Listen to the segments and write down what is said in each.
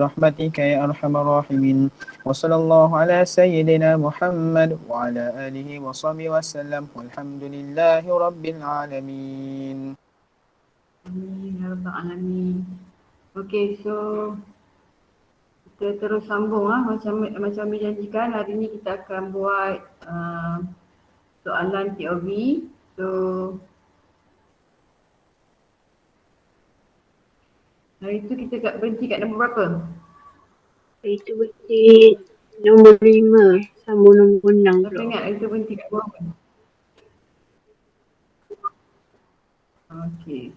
برحمتك يا أرحم الراحمين وصلى الله على سيدنا محمد وعلى آله وصحبه وسلم والحمد لله رب العالمين. Amin ya rabbal alamin. Okey, so kita terus sambung macam dijanjikan. Hari ni kita akan buat soalan POV. So hari tu kita berhenti kat nombor berapa? Itu berarti nombor 5 sambung nombor 6 Siapa pula. ingat hari tu berhenti kat berapa? Okey.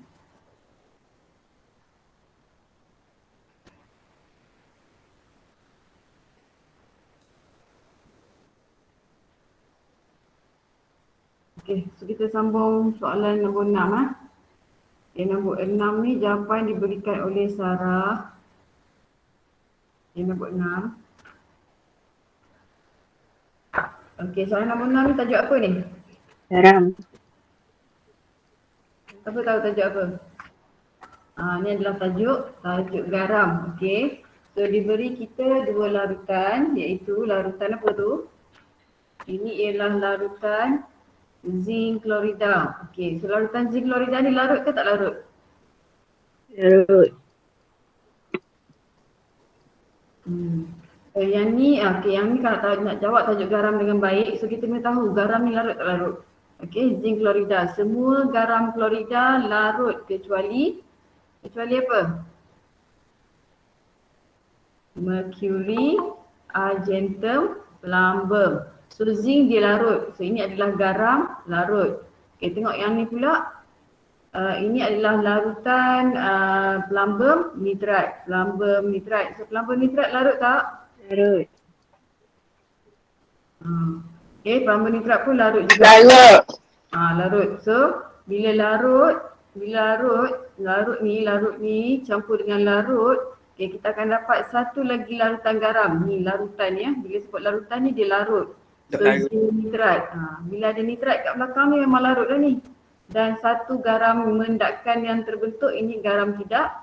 Okey, so kita sambung soalan nombor 6 nombor 6 ni jawapan diberikan oleh Sarah. Nombor 6. Okey, soalan nombor 6 ni tajuk apa ni? Garam. Siapa tahu tajuk apa? Ni adalah tajuk garam. Okey. So diberi kita dua larutan, iaitu larutan apa tu? Ini ialah larutan zinc klorida. Okey, so larutan zinc klorida ni larut ke tak larut? Larut. So yang ni kalau nak jawab tajuk garam dengan baik, so kita kena tahu garam ni larut tak larut. Okey, zinc klorida. Semua garam klorida larut kecuali apa? Mercury, argentum, plumbum. So zinc dia larut. So ini adalah garam larut. Okay, tengok yang ni pula. Ini adalah larutan plumbum nitrate. Plumbum nitrate. So plumbum nitrate larut tak? Larut. Okay, plumbum nitrate pun larut juga. Larut. So bila larut ni campur dengan larut, okay, kita akan dapat satu lagi larutan garam. Ni larutan ya. Bila sebut larutan ni dia larut. So nitrat. Bila ada nitrat kat belakang ni memang larut dah ni. Dan satu garam mendakan yang terbentuk ini garam tidak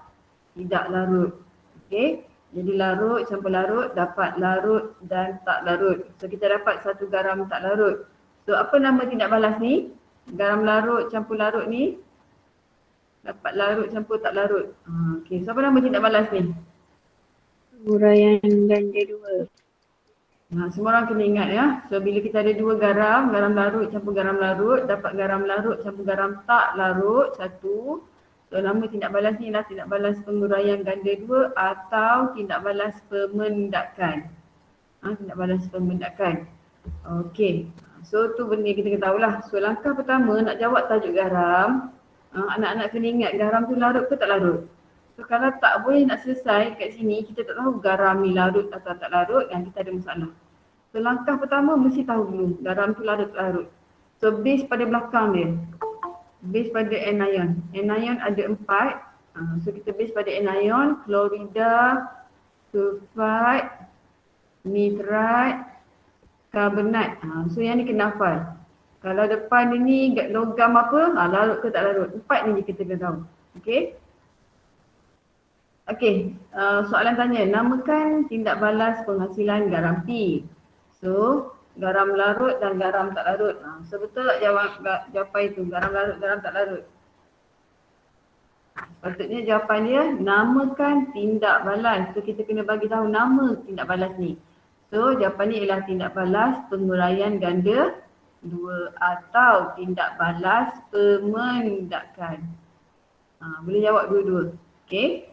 larut. Okey. Jadi larut campur larut, dapat larut dan tak larut. So kita dapat satu garam tak larut. So apa nama tindak balas ni? Garam larut campur larut ni. Dapat larut campur tak larut. Okey, so apa nama tindak balas ni? Penguraian ganda 2. Semua orang kena ingat ya. So bila kita ada dua garam larut campur garam larut, dapat garam larut campur garam tak larut, satu. So nama tindak balas ni adalah tindak balas penguraian ganda 2 atau tindak balas pemendakan. Tindak balas pemendakan. Okey. So tu benda kita kena tahulah. So langkah pertama nak jawab tajuk garam, anak-anak kena ingat garam tu larut ke tak larut. So kalau tak boleh nak selesai kat sini, kita tak tahu garam ni larut atau tak larut, dan kita ada masalah. So langkah pertama mesti tahu dulu garam tu larut tak larut. So base pada belakang dia. Base pada anion. Anion ada 4. So kita base pada anion, klorida, sulfat, nitrat, karbonat. So yang ni kena hafal. Kalau depan ni logam apa, larut ke tak larut. 4 ni kita kena tahu. Okey. Okey, soalan tanya, namakan tindak balas penghasilan garam P. So, garam larut dan garam tak larut. So betul tak jawapan itu, garam larut, garam tak larut? Patutnya jawapan dia, namakan tindak balas. So kita kena bagi tahu nama tindak balas ni. So jawapan ni ialah tindak balas penguraian ganda 2 atau tindak balas pemendakan. Boleh jawab dua-dua. Okey.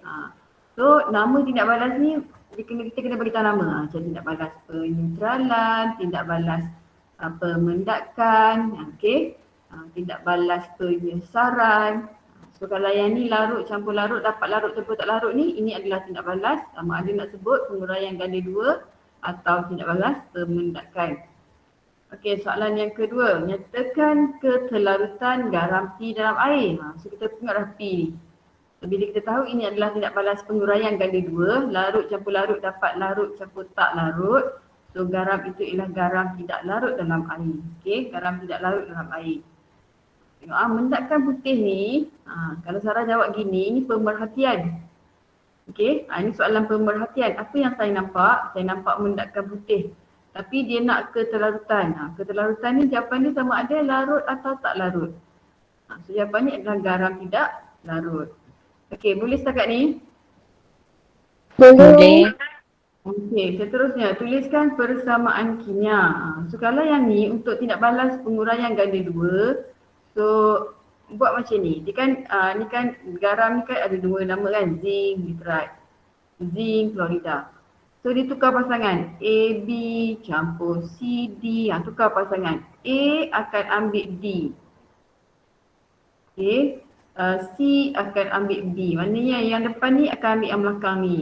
So nama tindak balas ni kita kena bagi tahu nama. Macam tindak balas peneutralan, tindak balas pemendakan, okey. Tindak balas penyesaran. So kalau yang ni larut campur larut, dapat larut campur tak larut ni, ini adalah tindak balas. Sama ada nak sebut penguraian ganda 2 atau tindak balas pemendakan. Okey, soalan yang kedua, nyatakan ketelarutan garam P dalam air. So kita tengok dah P ni. So, bila kita tahu ini adalah tindak balas penguraian ganda 2, larut campur larut dapat larut campur tak larut. So garam itu ialah garam tidak larut dalam air. Okey, garam tidak larut dalam air. Tengok mendakan putih ni, kalau Sarah jawab gini, ini pemerhatian. Okey, ini soalan pemerhatian. Apa yang saya nampak? Saya nampak mendakan putih. Tapi dia nak keterlarutan. Keterlarutan ni jawapan dia sama ada larut atau tak larut. So jawapannya adalah garam tidak larut. Okey, boleh setakat ni? Boleh. Okey, seterusnya tuliskan persamaan kimia. So kalau yang ni untuk tindak balas penguraian ganda 2, so buat macam ni. Dia kan ni kan garam ni kan ada dua nama kan, zinc nitrat, zinc klorida. So dia tukar pasangan AB campur CD, tukar pasangan. A akan ambil D. Okey, C akan ambil B. Maknanya yang depan ni akan ambil yang belakang ni.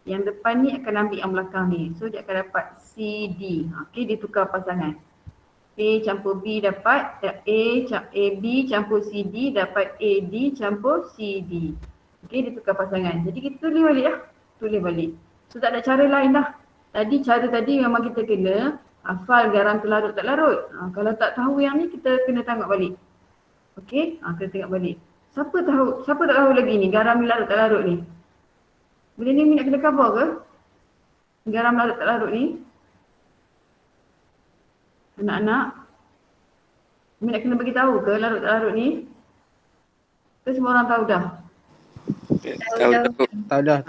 Yang depan ni akan ambil yang belakang ni. So dia akan dapat CD. Okey, dia tukar pasangan. A campur B dapat AB campur CD dapat AD campur CD. Okey, dia tukar pasangan. Jadi kita tulis balik lah. Tulis balik. So tak ada cara lain dah. Cara tadi memang kita kena hafal garam terlarut tak larut. Kalau tak tahu yang ni kita kena tengok balik. Okey, kita tengok balik. Siapa tak tahu lagi ni garam ni larut tak larut ni? Benda ni nak kena cover ke? Garam larut tak larut ni? Anak-anak, nak kena bagi tahu ke larut tak larut ni? Ke semua orang tahu dah? Tahu. Tahu dah.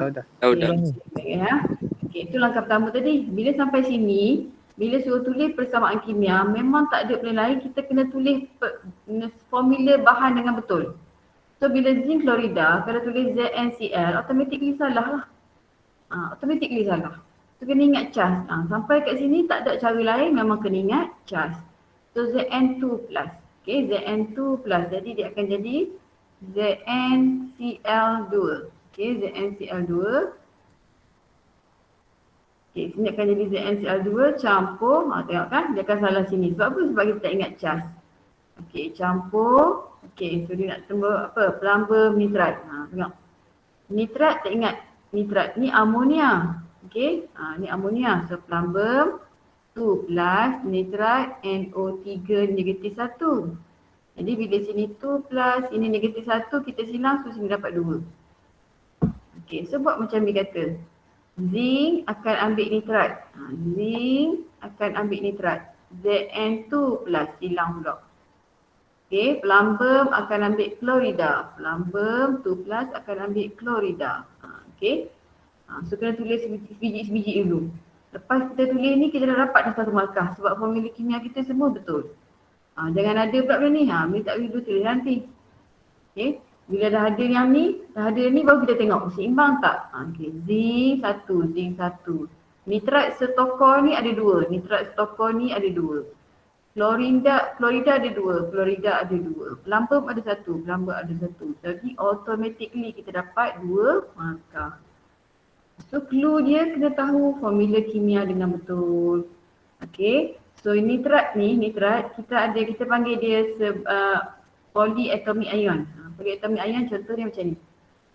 Okey, itu langkah pertama tadi. Bila sampai sini, bila suruh tulis persamaan kimia, memang tak ada plan lain, kita kena tulis formula bahan dengan betul. So bila zinc klorida, kalau tulis ZnCl, automatically salah lah. Automatically salah. So kena ingat cas. Sampai kat sini tak ada cara lain, memang kena ingat cas. So Zn2 plus. Okay, Zn2 plus. Jadi dia akan jadi ZnCl2. Okay, ZnCl2. Okay, sini akan jadi ZnCl2 campur. Tengok kan, dia akan salah sini. Sebab apa? Sebab kita tak ingat cas. Okay, campur. Okay, so dia nak tambah apa? Pelamba nitrat. Tengok. Nitrat tak ingat. Nitrat ni amonia. Okay, ni amonia. So plumbum 2 plus nitrat NO3 negatif 1. Jadi bila sini 2 plus ini negatif 1 kita silang, so sini dapat 2. Okay, so buat macam ni kata. Zinc akan ambil nitrat. Zinc akan ambil nitrat. Zn2 plus silang pula. Okay, plumbum akan ambil klorida. Plumbum 2 plus akan ambil klorida. Okay. So kena tulis sebiji-sebiji dulu. Lepas kita tulis ni kita dah dapat dah satu markah sebab formula kimia kita semua betul. Jangan ada pula benda ni. Bila tak boleh tulis nanti. Okay. Bila dah ada yang ni, baru kita tengok seimbang tak. Okay. Zinc 1. Nitrat setokor ni ada 2. Nitrat setokor ni ada 2. Klorida ada 2. Klorida ada 2. Plumbum ada 1. Plumbum ada 1. Jadi automatically kita dapat 2 markah. So clue dia kena tahu formula kimia dengan betul. Okay. So nitrat kita panggil dia polyatomic ion. Polyatomic ion contoh dia macam ni.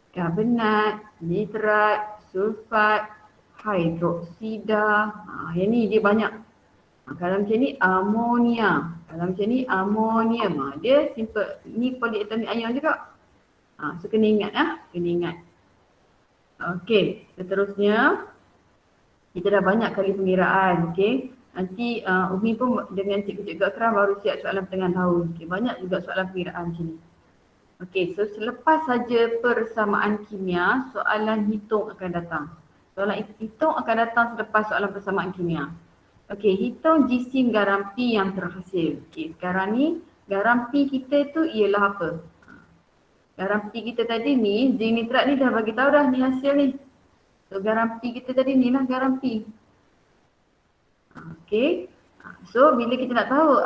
Karbonat, nitrat, sulfat, hidroksida. Yang ni dia banyak. Kalau macam ni amonia. Dia simple. Ni polyatomic ion juga. So kena ingat. Okey, seterusnya kita dah banyak kali pengiraan. Okey, nanti Umi pun dengan cikgu-cikgu akram baru siap soalan pertengahan tahun. Okey, banyak juga soalan pengiraan sini. Okey, so selepas saja persamaan kimia, soalan hitung akan datang. Soalan hitung akan datang selepas soalan persamaan kimia. Okey, hitung jisim garam P yang terhasil. Okey, sekarang ni garam P kita tu ialah apa? Garam P kita tadi ni, zinc nitrat ni dah bagi tahu dah ni hasil ni. So garam P kita tadi ni lah garam P. Okey. So bila kita nak tahu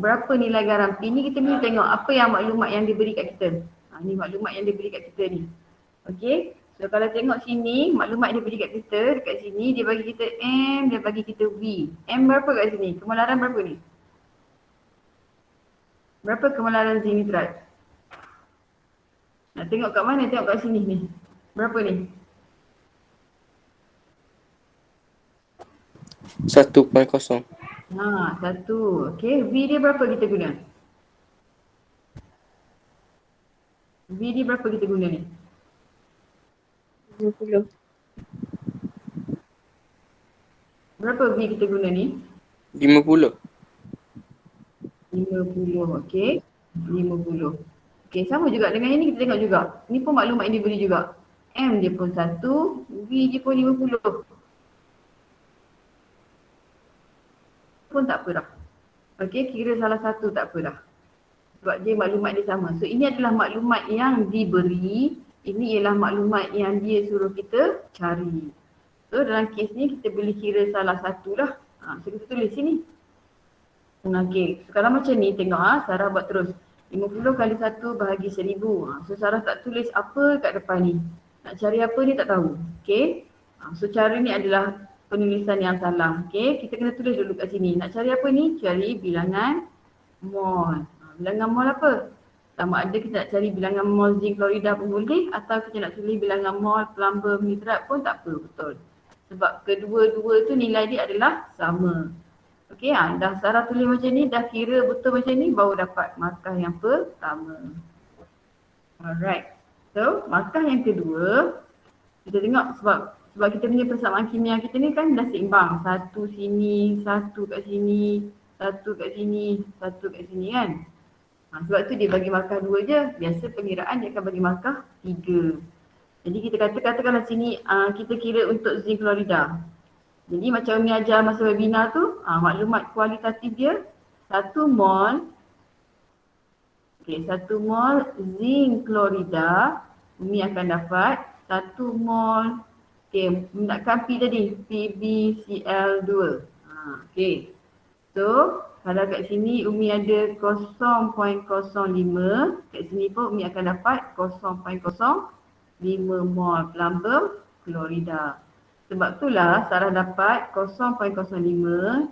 berapa nilai garam P ni, kita mesti tengok apa yang maklumat yang diberi kat kita. Ni maklumat yang diberi kat kita ni. Okey. So kalau tengok sini, maklumat dia beri kat kita, dekat sini dia bagi kita M, dia bagi kita V. M berapa kat sini? Kemalaran berapa ni? Berapa kemalaran zinc nitrat? Nak tengok kat mana? Tengok kat sini ni. Berapa ni? 1.0. 1. Okey. V dia berapa kita guna? V dia berapa kita guna ni? 0.1. 50. Berapa V kita guna ni? 50. 50, okey. 50. Okey, sama juga dengan ini kita tengok juga. Ni pun maklumat yang diberi juga. M dia pun 1, V dia pun 50. Pun tak apa dah. Okey, kira salah satu tak apa dah. Sebab dia maklumat dia sama. So ini adalah maklumat yang diberi. Ini ialah maklumat yang dia suruh kita cari. So dalam kes ni kita boleh kira salah satu lah. So kita tulis sini. Okey, so kalau macam ni tengok Sarah buat terus. 50 kali 1 bahagi 1000. So Sarah tak tulis apa kat depan ni. Nak cari apa ni tak tahu. Okey. So cara ni adalah penulisan yang salah. Okey, kita kena tulis dulu kat sini. Nak cari apa ni? Cari bilangan mol. Bilangan mol apa? Sama ada kita nak cari bilangan mol zinc klorida pun boleh atau kita nak tulis bilangan mol plumber nitrat pun tak apa, betul. Sebab kedua-dua tu nilai dia adalah sama. Okey, dah Sarah tulis macam ni, dah kira betul macam ni, baru dapat markah yang pertama. Alright. So, markah yang kedua, kita tengok sebab kita punya persamaan kimia kita ni kan dah seimbang. Satu sini, satu kat sini, satu kat sini, satu kat sini kan. Sebab tu dia bagi markah 2 je. Biasa pengiraan dia akan bagi markah 3. Jadi kita katakanlah sini kita kira untuk zinc klorida. Jadi macam Umi ajar masa webinar tu, maklumat kualitatif dia 1 mol. Okey, 1 mol zinc klorida Umi akan dapat 1 mol. Okey, nakkan P tadi, PbCl2. Okey. So, kalau kat sini Umi ada 0.05, kat sini pun Umi akan dapat 0.05 mol plumber klorida. Sebab itulah Sarah dapat 0.05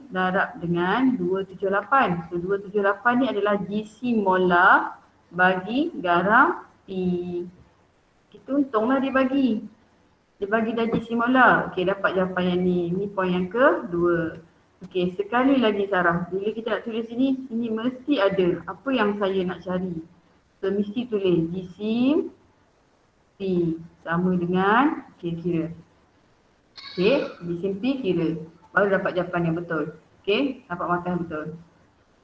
darab dengan 278. So 278 ni adalah GC molar bagi garam P. Kita untunglah dia bagi. Dia bagi dah GC molar. Okey, dapat jawapan yang ni. Ni poin yang kedua. Okey, sekali lagi Sarah. Bila kita nak tulis sini mesti ada apa yang saya nak cari. So mesti tulis GC P sama dengan kira-kira. Okey, disimpi kira. Baru dapat jawapan yang betul. Okey, dapat markah yang betul.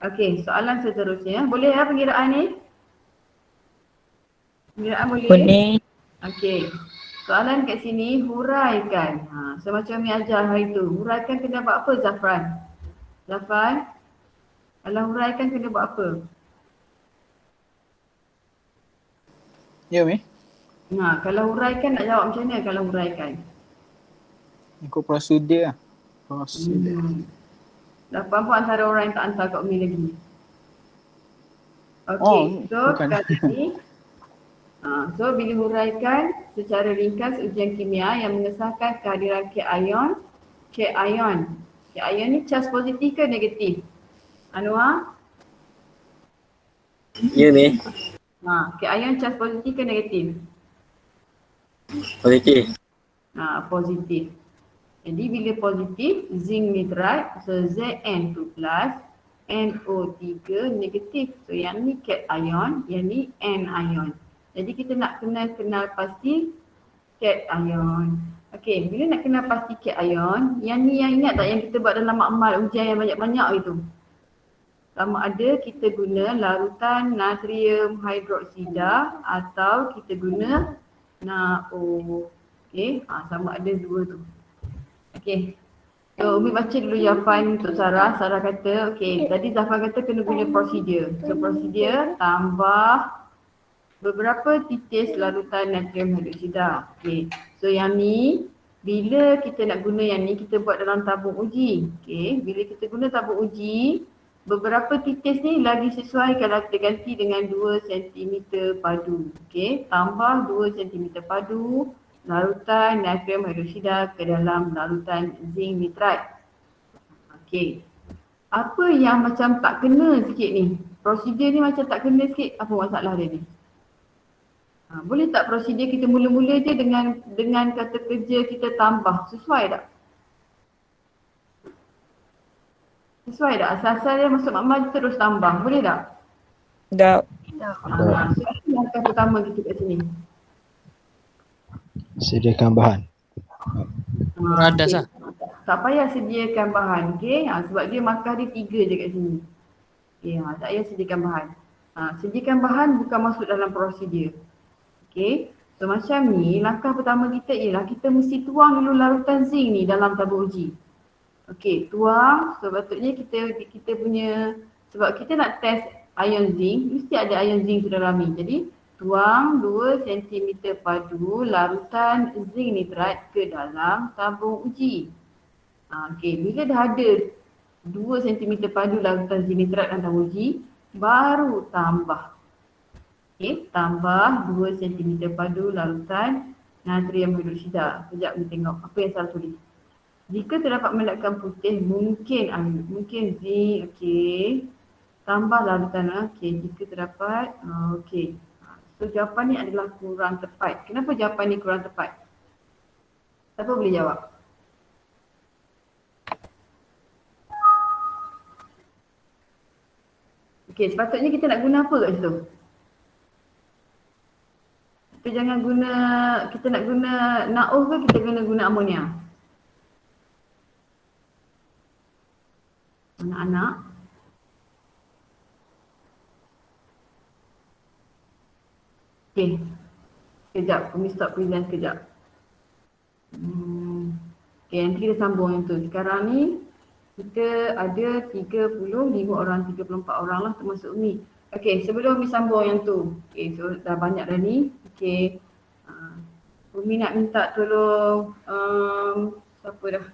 Okey, soalan seterusnya. Boleh pengiraan ni? Pengiraan boleh? Boleh. Okey. Soalan kat sini, huraikan. So macam ni ajar hari tu. Huraikan kena buat apa Zafran? Zafran? Kalau huraikan kena buat apa? Ya, Mi. Kalau huraikan nak jawab macam mana kalau huraikan? Ikut prosedur lah. Prosedur. Dah faham antara orang yang tak hantar kat Umi lagi. Okey, so kali ni so bila huraikan secara ringkas ujian kimia yang mengesahkan kehadiran K ion. K ion ni charge positif ke negatif? Anwar? Ya ni. K ion charge positif ke negatif? Positif. Positif. Jadi bila positif, zinc nitrat, so Zn2+, NO3 negatif. So yang ni cation, yang ni anion. Jadi kita nak kenal pasti cation. Okey, bila nak kenal pasti cation, yang ni yang ingat tak yang kita buat dalam makmal ujian yang banyak-banyak itu? Sama ada kita guna larutan natrium hidroksida atau kita guna NaO. Okey, sama ada dua tu. Okey. So Umi baca dulu jawapan untuk Sarah. Sarah kata, okey, tadi Zafar kata kena guna prosedur. So prosedur tambah beberapa titis larutan natrium hidroksida. Okey. So yang ni bila kita nak guna yang ni kita buat dalam tabung uji. Okey, bila kita guna tabung uji, beberapa titis ni lagi sesuai kalau kita ganti dengan 2 cm padu. Okey, tambah 2 cm padu larutan natrium hidroksida ke dalam larutan zinc nitrat. Okey. Apa yang macam tak kena sikit ni? Prosedur ni macam tak kena sikit. Apa masalah dia ni? Boleh tak prosedur kita mula-mula je dengan kata kerja kita tambah? Sesuai tak? Sesuai tak? Asal-asal dia masuk makmal terus tambah. Boleh tak? Tak. So ini langkah pertama kita kat sini. Sediakan bahan. Radas lah. Tak payah sediakan bahan, okey. Sebab dia markah dia 3 je kat sini. Okey, tak payah sediakan bahan. Sediakan bahan bukan masuk dalam prosedur. Okey. So macam ni, langkah pertama kita ialah kita mesti tuang dulu larutan zinc ni dalam tabung uji. Okey, tuang. So patutnya kita punya, sebab kita nak test ion zinc, mesti ada ion zinc tu dalam ni. Jadi tuang 2 cm padu larutan zinc nitrat ke dalam tabung uji. Okey, bila dah ada 2 cm padu larutan zinc nitrat dalam tabung uji, baru tambah. Okey, tambah 2 cm padu larutan natrium hidroksida. Sekejap kita tengok apa yang salah tulis. Jika terdapat melekat putih, mungkin zinc, okey. Tambah larutan, okey. Jika terdapat, okey. So jawapan ni adalah kurang tepat. Kenapa jawapan ni kurang tepat? Siapa boleh jawab? Okey, sepatutnya kita nak guna apa kat situ? Kita nak guna NaOH ke kita guna amonia? Anak-anak. Okey. Sekejap, kami stop present sekejap. Okey, nanti kita sambung yang tu. Sekarang ni kita ada 35 orang, 34 orang lah termasuk Umi. Okey, sebelum Umi sambung yang tu. Okey, so dah banyak dah ni. Okey. Umi nak minta tolong siapa dah?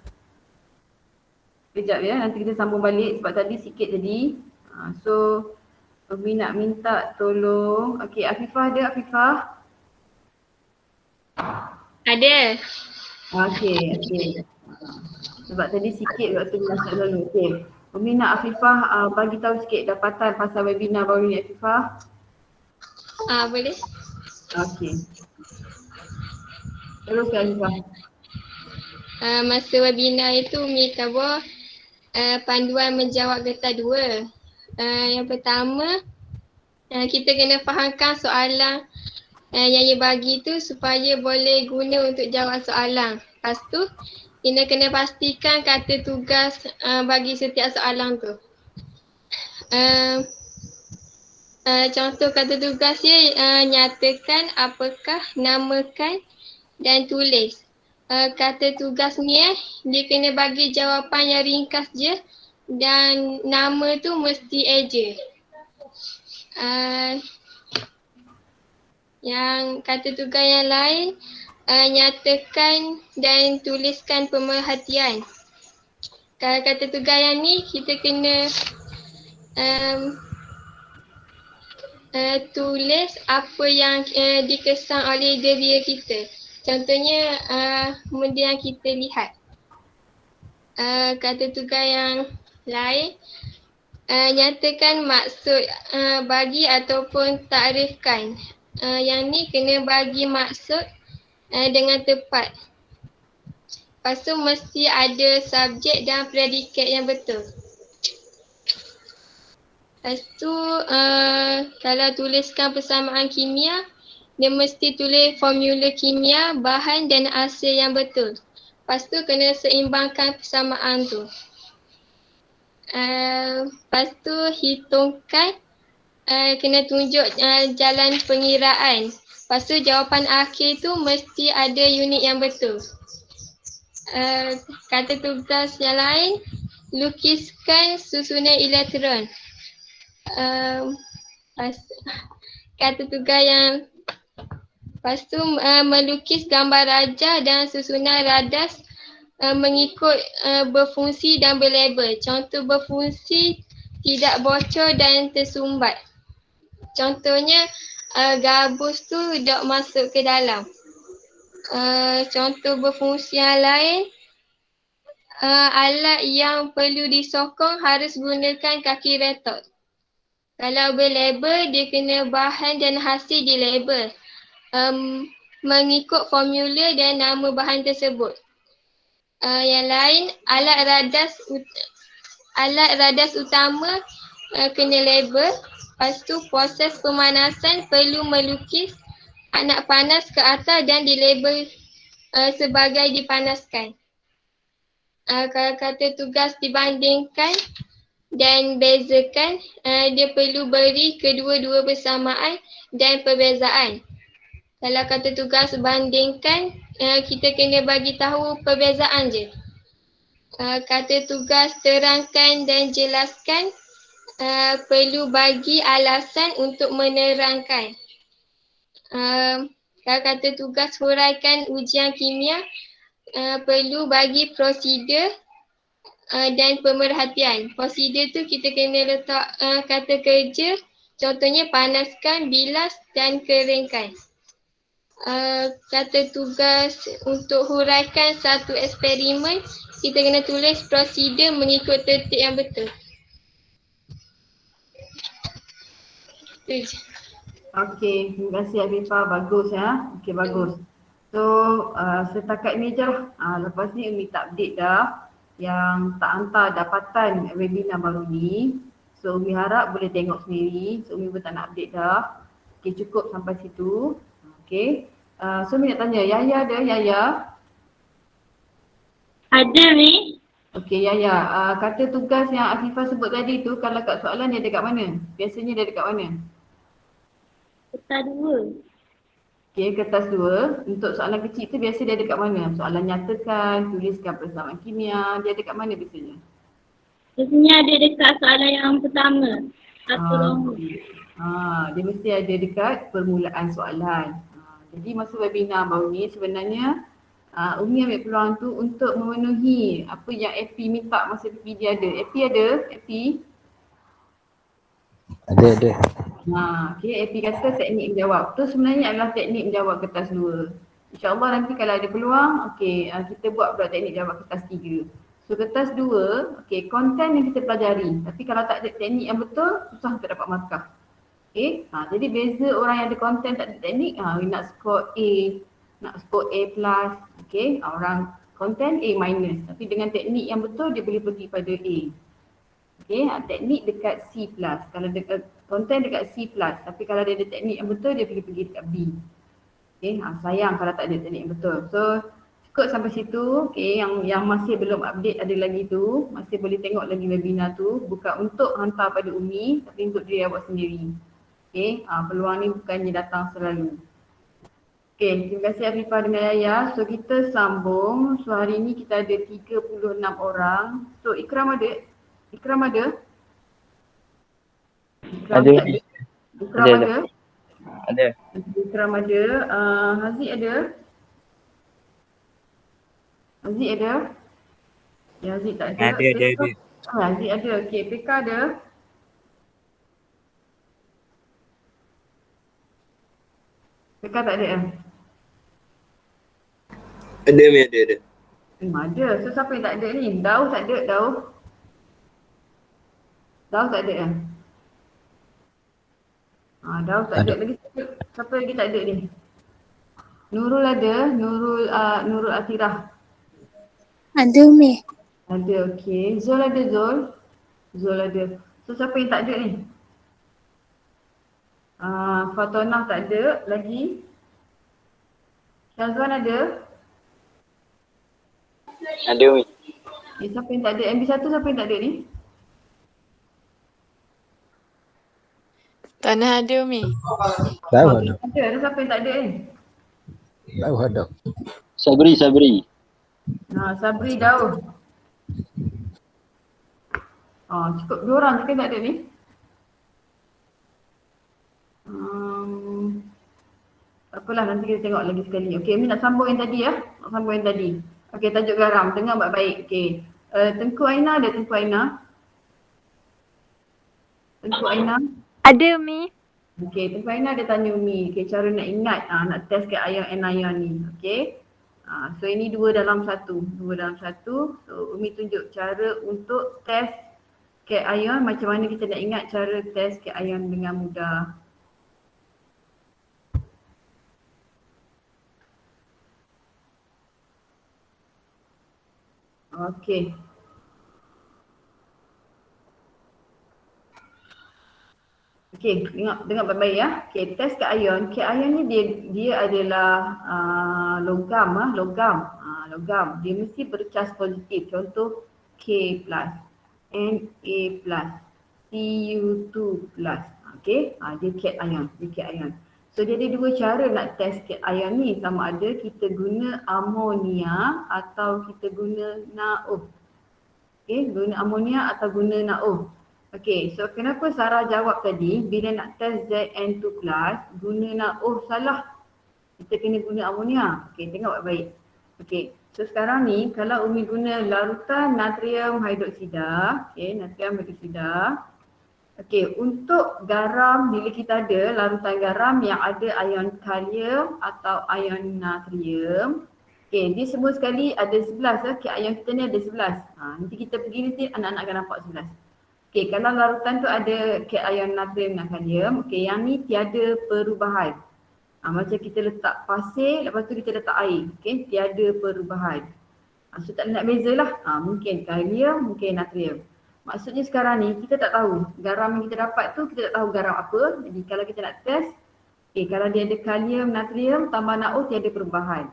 Sekejap ya, nanti kita sambung balik sebab tadi sikit tadi. So Umi nak minta tolong. Okey, Afifah ada? Afifah? Ada. Okey. Sebab tadi sikit waktu masuk lalu. Okey. Umi nak Afifah bagi tahu sikit dapatan pasal webinar baru ni, Afifah. Boleh. Okey. Teruskan Afifah. Masa webinar itu Umi cover panduan menjawab getah 2. Yang pertama, kita kena fahamkan soalan yang dia bagi tu supaya boleh guna untuk jawab soalan. Lepas tu, kita kena pastikan kata tugas bagi setiap soalan tu. Contoh kata tugas dia, nyatakan, apakah, namakan dan tulis. Kata tugas ni dia kena bagi jawapan yang ringkas je dan nama tu mesti eja. Yang kata tugas yang lain, nyatakan dan tuliskan pemerhatian. Kalau kata tugas yang ni kita kena tulis apa yang dikesan oleh diri kita. Contohnya benda yang kita lihat. Kata tugas yang lain, nyatakan maksud bagi ataupun takrifkan. Yang ni kena bagi maksud dengan tepat. Lepas tu mesti ada subjek dan predikat yang betul. Lepas tu kalau tuliskan persamaan kimia, dia mesti tulis formula kimia, bahan dan hasil yang betul. Lepas tu kena seimbangkan persamaan tu. Lepas tu hitungkan, kena tunjuk jalan pengiraan. Lepas tu jawapan akhir tu mesti ada unit yang betul. Kata tugas yang lain, lukiskan susunan elektron. Kata tugas yang lepas tu melukis gambar rajah dan susunan radas mengikut berfungsi dan berlabel. Contoh berfungsi, tidak bocor dan tersumbat. Contohnya gabus tu dok masuk ke dalam. Contoh berfungsi yang lain, alat yang perlu disokong harus gunakan kaki retot. Kalau berlabel, dia kena bahan dan hasil dilabel. Mengikut formula dan nama bahan tersebut. Yang lain, alat radas utama kena label. Lepas tu proses pemanasan perlu melukis anak panas ke atas dan dilabel sebagai dipanaskan. Kalau kata tugas dibandingkan dan bezakan, dia perlu beri kedua-dua persamaan dan perbezaan. Kalau kata tugas bandingkan, kita kena bagi tahu perbezaan je. Kata tugas terangkan dan jelaskan, perlu bagi alasan untuk menerangkan. Kalau kata tugas huraikan ujian kimia, perlu bagi prosedur dan pemerhatian. Prosedur tu kita kena letak kata kerja, contohnya panaskan, bilas dan keringkan. Kata tugas untuk huraikan satu eksperimen, kita kena tulis prosedur mengikut tertib yang betul. Itu je. Okey, terima kasih Afifah. Bagus ya. Okey, bagus. So, setakat ni je lah. Lepas ni Umi tak update dah yang tak hantar dapatan webinar baru ni. So, Umi harap boleh tengok sendiri. So, Umi pun tak nak update dah. Okey, cukup sampai situ. Okey. So, Umi nak tanya, Yahya ada? Yahya? Ada ni. Okey, Yahya. Kata tugas yang Afifah sebut tadi tu, kalau kat soalan dia dekat mana? Biasanya dia dekat mana? Peta 2. Okey, kertas 2. Untuk soalan kecil tu biasa dia dekat mana? Soalan nyatakan, tuliskan persamaan kimia. Dia dekat mana biasanya? Biasanya ada dekat soalan yang pertama. Satu nombor. Dia mesti ada dekat permulaan soalan. Jadi masa webinar baru ni sebenarnya Umi ambil peluang tu untuk memenuhi apa yang AP minta masa PP dia ada. AP ada? AP? Ada. Okay, AP kata teknik menjawab. Tu sebenarnya adalah teknik menjawab kertas 2. InsyaAllah nanti kalau ada peluang, kita buat pula teknik jawab kertas 3. So kertas 2, konten yang kita pelajari. Tapi kalau tak ada teknik yang betul, susah untuk dapat markah. Jadi beza orang yang ada konten tak ada teknik, nak skor A, nak skor A+, orang konten A minus. Tapi dengan teknik yang betul, dia boleh pergi pada A. Teknik dekat C+. Kalau dekat konten dekat C+. Tapi kalau dia ada teknik yang betul, dia boleh pergi dekat B. Sayang kalau tak ada teknik yang betul. So cukup sampai situ. Yang masih belum update ada lagi tu. Masih boleh tengok lagi webinar tu. Bukan untuk hantar pada Umi, tapi untuk dia buat sendiri. Peluang ni bukannya datang selalu. Terima kasih Afifah dengan Yaya. So kita sambung. So hari ni kita ada 36 orang. So Ikram ada? Ikram ada? Ada. Ikram ada? Ada. Ikram ada. Haziq ada? Haziq ada? Ya Haziq tak ada. Ada. Haziq ada. Okey, PK ada? PK tak ada? Ada, Mi, ada. Ada. So siapa yang tak ada ni? Daud tak ada? Daud tak ada kan? Daud tak ada. Lagi siapa lagi tak ada ni? Nurul ada? Nurul Atirah? Ada Umi. Ada, okey. Zul ada Zul? Zul ada. So siapa yang tak ada ni? Fatonah tak ada lagi. Syazwan ada? Ada, Mi. Siapa yang tak ada? MB1 siapa yang tak ada ni? Tanah ada Umi. Tahu ada. Ada siapa yang tak ada ni? Tahu ada. Sabri. Sabri Daud. Cukup 2 orang ke tak ada ni? Apalah nanti kita tengok lagi sekali. Okey, Umi nak sambung yang tadi ya. Nak sambung yang tadi. Okey, tajuk garam. Dengar baik-baik. Okey. Tengku Aina ada? Tengku Aina? Ada Umi. Okey, Tengku Aina ada tanya Umi. Okey, cara nak ingat nak test ke ion anion ni. Okey. So ini 2 dalam 1. 2 dalam 1. So Umi tunjuk cara untuk test cation. Macam mana kita nak ingat cara test cation dengan mudah. Okey, Okey, dengar baik-baik ya. Okey, test cation. Cation ni dia adalah logam. Logam. Dia mesti bercas positif. Contoh K+, Na+, Cu2+. Okey, dia cation. So dia ada dua cara nak test cation ni, sama ada kita guna amonia atau kita guna NaOH. Okey, guna amonia atau guna NaOH. Okey, so kenapa Sarah jawab tadi bila nak test Zn2+, guna NaOH salah. Kita kena guna amonia. Okey, tengok baik-baik. Okey, so sekarang ni kalau Umi guna larutan natrium hidroksida, natrium hidroksida. Okey, untuk garam bila kita ada larutan garam yang ada ion kalium atau ion natrium, okey, dia semua sekali ada 11 ion kita ni ada 11. Nanti kita pergi nanti anak-anak akan nampak 11. Okey, kalau larutan tu ada ion natrium dan kalium, okey, yang ni tiada perubahan. Macam kita letak pasir, lepas tu kita letak air. Okey, tiada perubahan. So tak nak bezalah. Mungkin kalium, mungkin natrium. Maksudnya sekarang ni kita tak tahu garam yang kita dapat tu, kita tak tahu garam apa. Jadi kalau kita nak test, okey, kalau dia ada kalium, natrium, tambah NaOH tiada perubahan.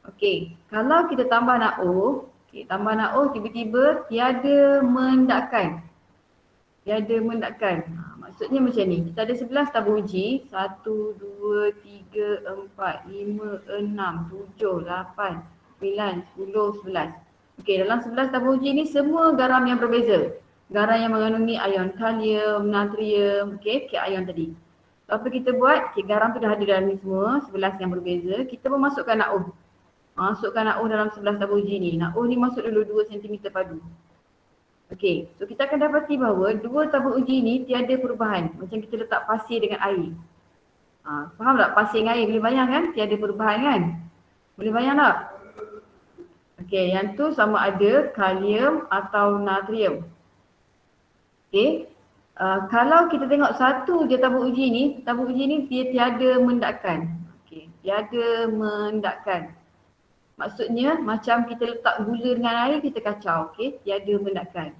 Okey, kalau kita tambah NaOH, tambah NaOH tiba-tiba tiada mendakkan. Maksudnya macam ni, kita ada 11 tabung uji, 1, 2, 3, 4, 5, 6, 7, 8, 9, 10, 11. Okey, dalam 11 tabung uji ni semua garam yang berbeza. Garam yang mengandungi ion kalium, natrium, ion tadi. So, apa kita buat? Garam tu dah ada dalam ni semua, 11 yang berbeza. Kita pun masukkan NaOH. Masukkan NaOH dalam 11 tabung uji ni. NaOH ni masuk dulu 2 cm padu. Okey, so kita akan dapati bahawa dua tabung uji ni tiada perubahan. Macam kita letak pasir dengan air. Faham tak? Pasir dengan air boleh bayang kan? Tiada perubahan kan? Boleh bayang tak? Okey, yang tu sama ada kalium atau natrium. Okey, kalau kita tengok satu je tabung uji ni dia tiada mendakkan. Okey, tiada mendakkan. Maksudnya macam kita letak gula dengan air kita kacau, tiada mendakkan.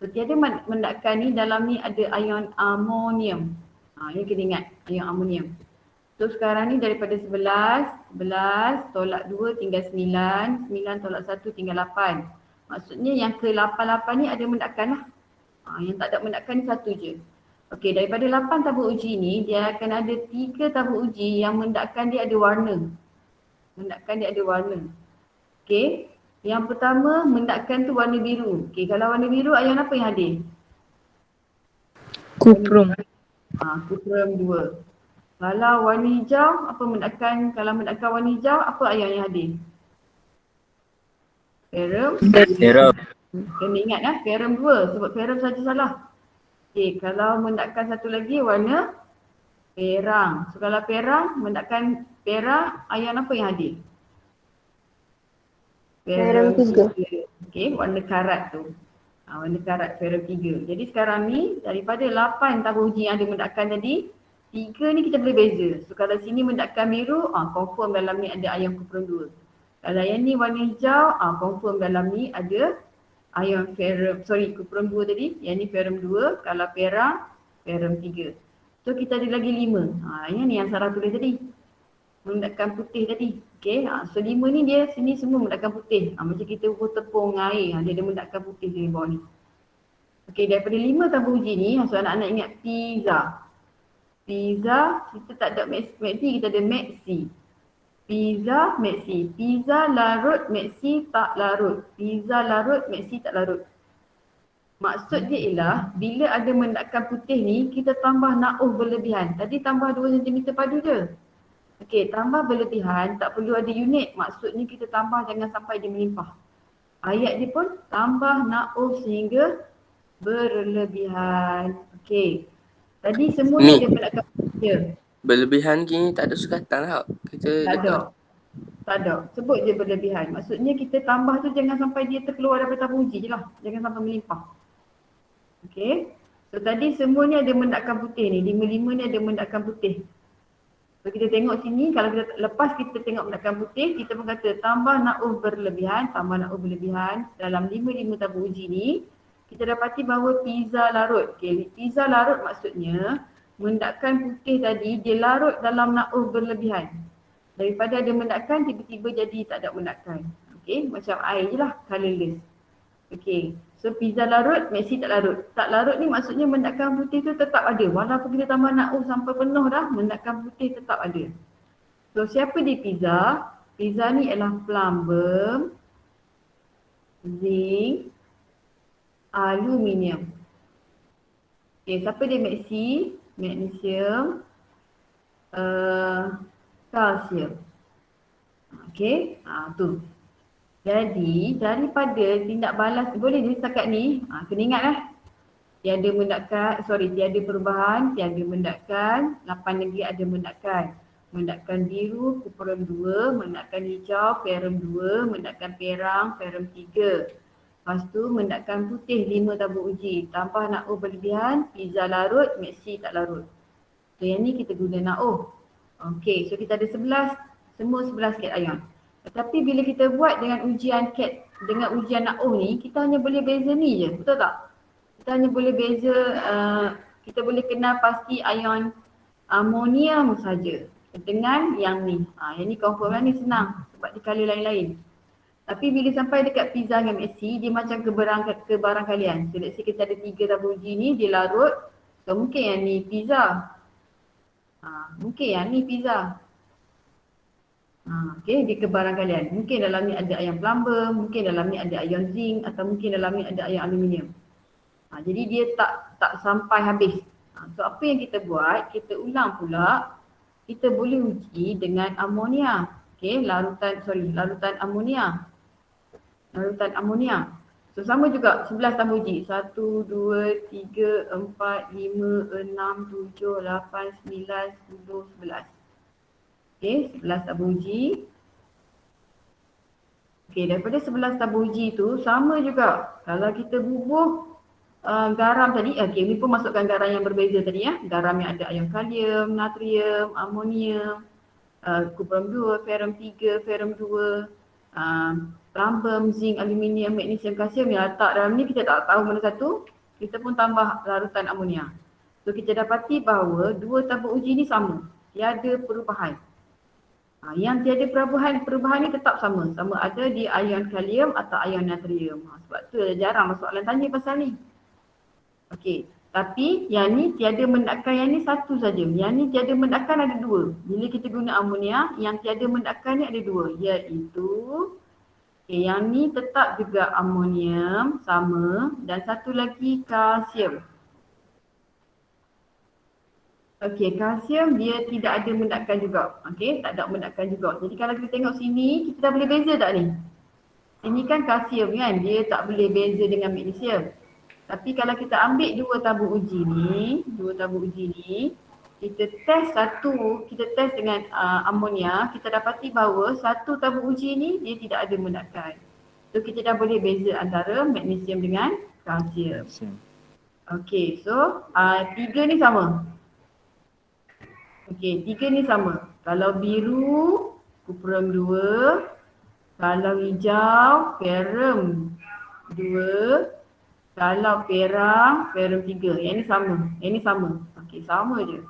So tiada mendakkan ni dalam ni ada ion amonium. Ini kena ingat, ion amonium. So sekarang ni daripada 11 tolak 2 tinggal 9 tolak 1 tinggal 8. Maksudnya yang ke 88 ni ada mendakkan lah. Yang tak ada mendakkan ni satu je. Okey, daripada 8 tabung uji ni dia akan ada 3 tabung uji yang mendakkan dia ada warna. Okey, yang pertama mendakkan tu warna biru. Okey, kalau warna biru ion apa yang hadir? Kuprum. Kuprum 2. Kalau warna hijau apa mendakkan? Kalau mendakkan warna hijau apa ion yang hadir? Ferrum. Kena ingat ferrum 2 sebab ferrum saja salah. Okey, kalau mendakkan satu lagi warna perang. So kalau perang mendakkan perak, ion apa yang hadir? Ferrum 3. Okey, warna karat tu. Warna karat ferrum 3. Jadi sekarang ni daripada 8 tabung uji yang ada mendakkan tadi, 3 ni kita boleh beza. So kalau sini mendakkan biru, confirm dalam ni ada ion kuprum 2. Kalau yang ni warna hijau, confirm dalam ni ada ion kuprum 2 tadi. Yang ni ferrum 2, kalau perang, ferrum 3. So kita ada lagi 5. Yang ni yang Sarah tulis tadi. Mendakkan putih tadi. Okey, so 5 ni dia sini semua mendakkan putih. Macam kita ukur tepung dengan air, dia ada mendakkan putih sini bawah ni. Okey, daripada 5 tabung uji ni, so anak-anak ingat pizza. Pizza, kita tak ada MACD, kita ada MACC. Pizza, MACC. Pizza larut, MACC tak larut. Pizza larut, MACC tak larut. Maksud dia ialah, bila ada mendakkan putih ni, kita tambah NaOH berlebihan. Tadi tambah 2 cm padu je. Okey, tambah berlebihan, tak perlu ada unit. Maksudnya kita tambah jangan sampai dia melimpah. Ayat dia pun tambah NaOH sehingga berlebihan. Okey. Tadi semua ni ada mendakkan putih. Berlebihan gini tak ada sukatan lah. Tak ada. Sebut je berlebihan. Maksudnya kita tambah tu jangan sampai dia terkeluar daripada tabung uji je lah. Jangan sampai melimpah. Okey. So tadi semua ni ada mendakkan putih ni. 5-5 ni ada mendakkan putih. So kita tengok sini, kalau kita lepas kita tengok mendakkan putih, kita pun kata tambah NaOH berlebihan, dalam 5-5 tabung uji ni, kita dapati bahawa pizza larut. Okay, pizza larut maksudnya mendakkan putih tadi dia larut dalam NaOH berlebihan. Daripada ada mendakkan tiba-tiba jadi tak ada mendakkan. Okey, macam air je lah, colourless. Okey, so pizza larut, Maxi tak larut. Tak larut ni maksudnya mendakkan putih tu tetap ada. Walaupun kita tambah NaOH sampai penuh dah, mendakkan putih tetap ada. So siapa di pizza? Pizza ni ialah plumbum, zinc, aluminium. Okay, siapa dia Maxi? Magnesium, kalsium. Okay, tu. Jadi daripada tindak balas, boleh ni setakat ni, kena ingat lah. Tiada mendakkan, tiada perubahan, tiada mendakkan, 8 lagi ada mendakkan. Mendakkan biru, kupurum 2, mendakkan hijau, perum 2, mendakkan perang, perum 3. Lepas tu mendakkan putih 5 tabung uji. Tambah NaOH berlebihan, pizza larut, Maxi tak larut. So yang ni kita guna NaOH. Okay, so kita ada 11, semua 11 cat ion. Tetapi bila kita buat dengan ujian cat, dengan ujian NaOH ni, kita hanya boleh beza ni je, betul tak? Kita hanya boleh beza, kita boleh kenal pasti ion amonium saja dengan yang ni. Yang ni confirm lah ni senang sebab dia colour lain-lain. Tapi bila sampai dekat pizza dengan Maxi, dia macam kebarangkalian. So let's say kita ada 3 tabung uji ni, dia larut. So mungkin yang ni pizza. Mungkin yang ni pizza. Okay, dia kebarangkalian. Mungkin dalam ni ada ion plumbum, mungkin dalam ni ada ion zinc atau mungkin dalam ni ada ion aluminium. Jadi dia tak sampai habis. So apa yang kita buat, kita ulang pula. Kita boleh uji dengan amonia. Okay, larutan amonia. Larutan amonia. So sama juga 11 tabung uji. 1, 2, 3, 4, 5, 6, 7, 8, 9, 10, 11. Okay, 11 tabung uji. Okay, daripada 11 tabung uji tu sama juga. Kalau kita bubuh garam tadi, okay, ni pun masukkan garam yang berbeza tadi ya. Garam yang ada ion kalium, natrium, amonium, kupurum 2, ferum 3, ferum 2, plumbum, zinc, aluminium, magnesium, kalsium yang letak dalam ni kita tak tahu mana satu. Kita pun tambah larutan amonia. So kita dapati bahawa 2 tabung uji ni sama. Tiada perubahan. Yang tiada perubahan ni tetap sama. Sama ada di ion kalium atau ion natrium. Sebab tu jarang soalan tanya pasal ni. Okey. Tapi yang ni tiada mendakkan, yang ni satu saja. Yang ni tiada mendakkan ada 2. Bila kita guna amonia, yang tiada mendakkan ni ada 2. Iaitu, okay, yang ni tetap juga amonium, sama. Dan satu lagi kalsium. Okey, kalsium dia tidak ada mendakkan juga. Okey, tak ada mendakkan juga. Jadi kalau kita tengok sini, kita dah boleh beza tak ni? Ini kan kalsium kan, dia tak boleh beza dengan magnesium. Tapi kalau kita ambil 2 tabung uji ni, kita test dengan amonia, kita dapati bahawa 1 tabung uji ni dia tidak ada mendakkan. So kita dah boleh beza antara magnesium dengan kalsium. Okey, so 3 ni sama. Okey, 3 ni sama. Kalau biru, kupurum 2. Kalau hijau, ferum 2. Kalau perang, ferum 3. Yang ni sama. Okey, sama je.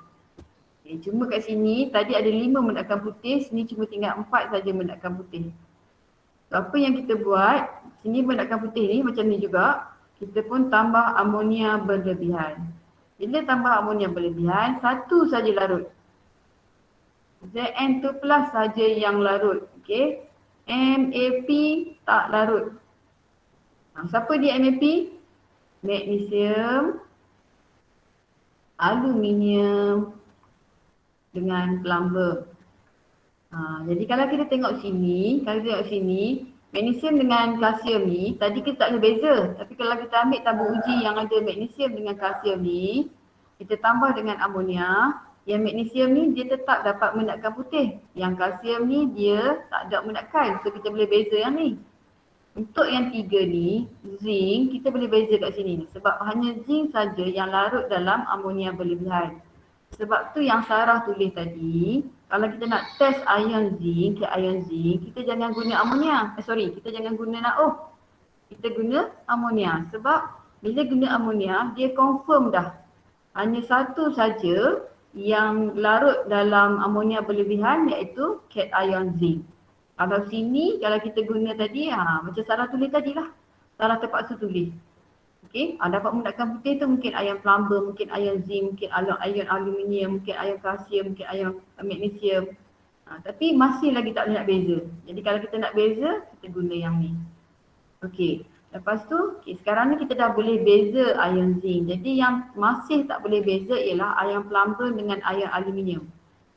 Okay, cuma kat sini tadi ada 5 mendakkan putih, sini cuma tinggal 4 saja mendakkan putih. So, apa yang kita buat, sini mendakkan putih ni macam ni juga. Kita pun tambah amonia berlebihan. Bila tambah amonia berlebihan, satu saja larut. Zn2 plus saja yang larut. Okey. MAP tak larut. Siapa dia MAP? Magnesium, aluminium dengan plumbum. Jadi kalau kita tengok sini, magnesium dengan kalsium ni, tadi kita tak boleh beza. Tapi kalau kita ambil tabung uji yang ada magnesium dengan kalsium ni, kita tambah dengan amonia, yang magnesium ni dia tetap dapat mendakkan putih. Yang kalsium ni dia tak ada mendakkan. So kita boleh beza yang ni. Untuk yang 3 ni, zinc, kita boleh beza kat sini. Sebab hanya zinc saja yang larut dalam amonia berlebihan. Sebab tu yang Sarah tulis tadi, kalau kita nak test ion zinc, kita jangan guna amonia. Kita jangan guna NaOH. Kita guna amonia. Sebab bila guna amonia, dia confirm dah. Hanya satu saja yang larut dalam amonia berlebihan iaitu cation zinc. Kalau sini kalau kita guna tadi macam Sarah tulis tadilah. Sarah terpaksa tulis. Okey, dapat mendapatkan putih tu mungkin ion plumber, mungkin ion zinc, mungkin ion aluminium, mungkin ion kalsium, mungkin ion magnesium. Tapi masih lagi tak boleh nak beza. Jadi kalau kita nak beza, kita guna yang ni. Okey. Lepas tu, sekarang ni kita dah boleh beza ion zinc. Jadi yang masih tak boleh beza ialah ion plumber dengan ion aluminium.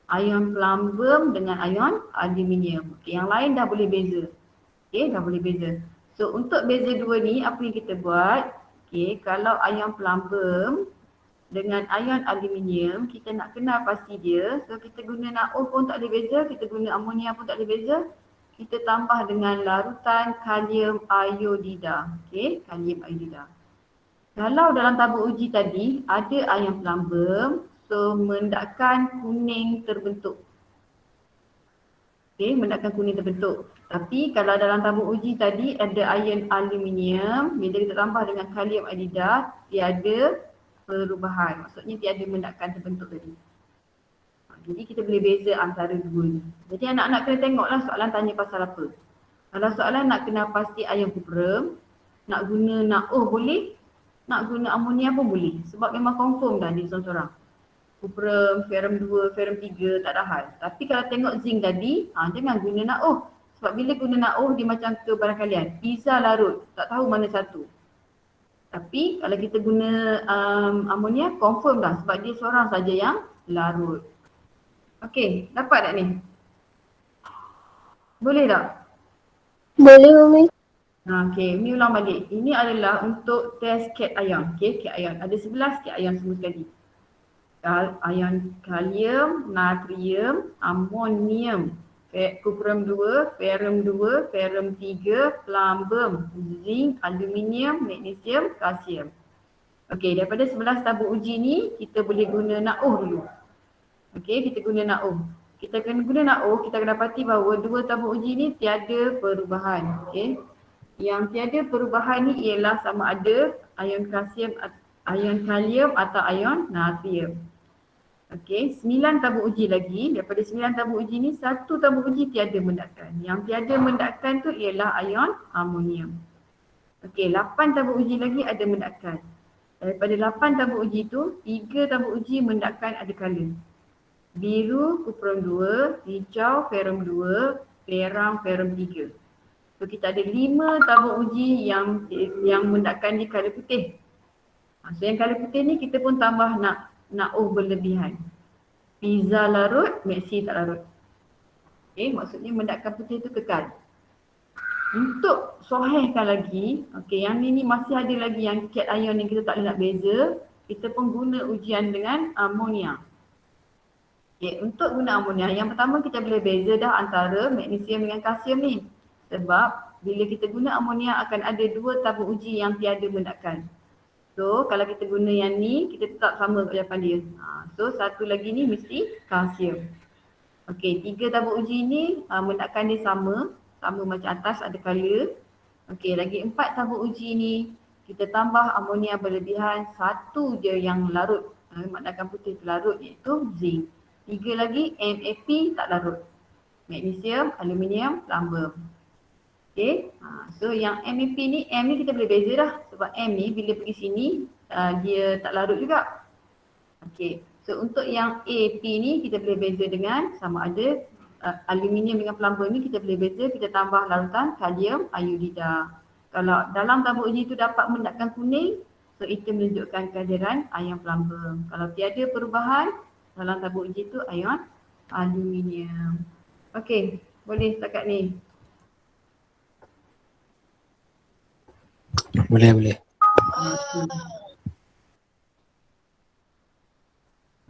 Ion plumber dengan ion aluminium. Okey, yang lain dah boleh beza. Okey, dah boleh beza. So untuk beza dua ni, apa yang kita buat? Okey, kalau ion plumber dengan ion aluminium, kita nak kenal pasti dia. So kita guna NaOH pun tak boleh beza, kita guna amonia pun tak boleh beza. Kita tambah dengan larutan kalium iodida. Okey, kalium iodida. Kalau dalam tabur uji tadi ada ion plumber, so mendakan kuning terbentuk. Okey, mendakan kuning terbentuk. Tapi kalau dalam tabur uji tadi ada ion aluminium, bila kita tambah dengan kalium iodida, tiada perubahan. Maksudnya tiada mendakan terbentuk tadi. Jadi kita boleh beza antara dua ni. Jadi anak-anak kena tengoklah soalan tanya pasal apa. Kalau soalan nak kenal pasti ion cuprum, nak guna NaOH boleh, nak guna amonia pun boleh. Sebab memang confirm dah dia seorang-seorang. Cuprum, ferrum 2, ferrum 3 tak ada hal. Tapi kalau tengok zinc tadi, jangan guna NaOH. Sebab bila guna NaOH dia macam ke barangkalian, pizza larut, tak tahu mana satu. Tapi kalau kita guna amonia, confirm dah sebab dia seorang saja yang larut. Okey, dapat tak ni? Boleh tak? Boleh Umi. Okey, ni ulang balik. Ini adalah untuk test cation. Okey, cation. Ada 11 cation semua sekali. Ion kalium, natrium, amonium, cuprum 2, ferrum 2, ferrum 3, plumbum, zinc, aluminium, magnesium, kalsium. Okey, daripada 11 tabur uji ni kita boleh guna NaOH dulu. Okey, kita guna NaOH. Kita akan guna NaOH, kita akan dapati bahawa dua tabur uji ni tiada perubahan. Okey. Yang tiada perubahan ni ialah sama ada ion kalsium, ion kalium atau ion natrium. Okey, 9 tabur uji lagi. Daripada 9 tabur uji ni, satu tabur uji tiada mendakan. Yang tiada mendakan tu ialah ion amonium. Okey, 8 tabur uji lagi ada mendakan. Daripada 8 tabur uji tu, 3 tabur uji mendakan ada kala. Biru, cuprum 2, hijau, ferrum 2, perak, ferrum 3. So kita ada 5 tabur uji yang mendakan di kala putih. So yang kala putih ni kita pun tambah NaOH berlebihan. Pizza larut, Maxi tak larut. Okay, maksudnya mendakan putih tu kekal. Untuk sohehkan lagi, okay, yang ni masih ada lagi yang cation yang kita tak boleh nak beza. Kita pun guna ujian dengan amonia. Okay, untuk guna amonia, yang pertama kita boleh beza dah antara magnesium dengan kalsium ni. Sebab bila kita guna amonia akan ada dua tabur uji yang tiada mendakan. So kalau kita guna yang ni, kita tetap sama jawapan dia. So satu lagi ni mesti kalsium. Okey, 3 tabur uji ni mendakan dia sama macam atas ada kala. Okey, lagi 4 tabur uji ni kita tambah amonia berlebihan, satu je yang larut. Mendakan putih larut iaitu zinc. 3 lagi MAP tak larut. Magnesium, aluminium, plumbum. Okay, so yang MAP ni, M ni kita boleh beza dah. Sebab M ni bila pergi sini, dia tak larut juga. Okay, so untuk yang AP ni kita boleh beza dengan sama ada aluminium dengan plumbum ni kita boleh beza, kita tambah larutan kalium iodida. Kalau dalam tabur uji tu dapat mendakan kuning, so itu menunjukkan kehadiran ion plumbum. Kalau tiada perubahan, dalam tabur uji tu ion aluminium. Okay, boleh setakat ni. Boleh. Boleh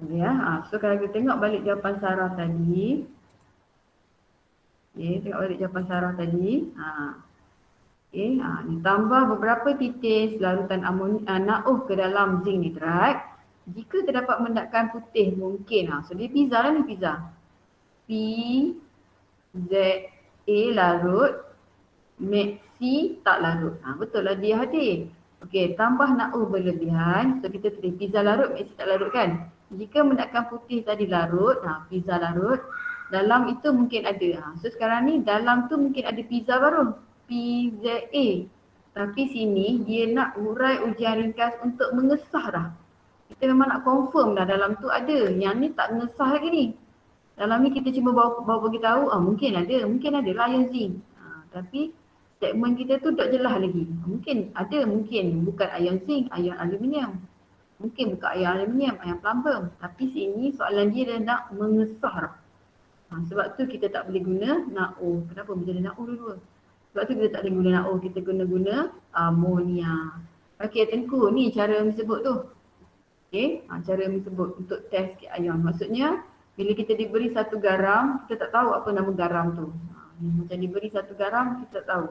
ya. So kalau kita tengok balik jawapan Sarah tadi. Okay, tengok balik jawapan Sarah tadi. Okay, ditambah beberapa titis larutan NaOH ke dalam zinc nitrat. Jika terdapat mendakan putih mungkin. So dia pizza lah ni pizza. P, Z, A larut. Maxi tak larut. Betul lah dia hadir. Okey, tambah NaO berlebihan. So kita tulis pizza larut, asid tak larut kan? Jika menakkan putih tadi larut, pizza larut. Dalam itu mungkin ada. So sekarang ni dalam tu mungkin ada pizza baru. Pizza A. Tapi sini dia nak urai ujian ringkas untuk mengesah dah. Kita memang nak confirm dah dalam tu ada. Yang ni tak mengesah lagi ni. Dalam ni kita cuma bawa bagi tahu, mungkin ada lah ion zinc. Tapi statement kita tu tak jelas lagi. Mungkin ada, mungkin bukan ion zinc, ion aluminium. Mungkin bukan ion aluminium, ion plumbum. Tapi sini soalan dia nak mengesah dah. Sebab tu kita tak boleh guna NaO. Kenapa menjadi NaO dulu? Sebab tu kita tak boleh guna NaO, kita guna amonia. Okey, Tengku, ni cara sebut tu. Okey, cara sebut untuk test ion. Maksudnya bila kita diberi 1 garam, kita tak tahu apa nama garam tu. Macam diberi 1 garam, kita tak tahu.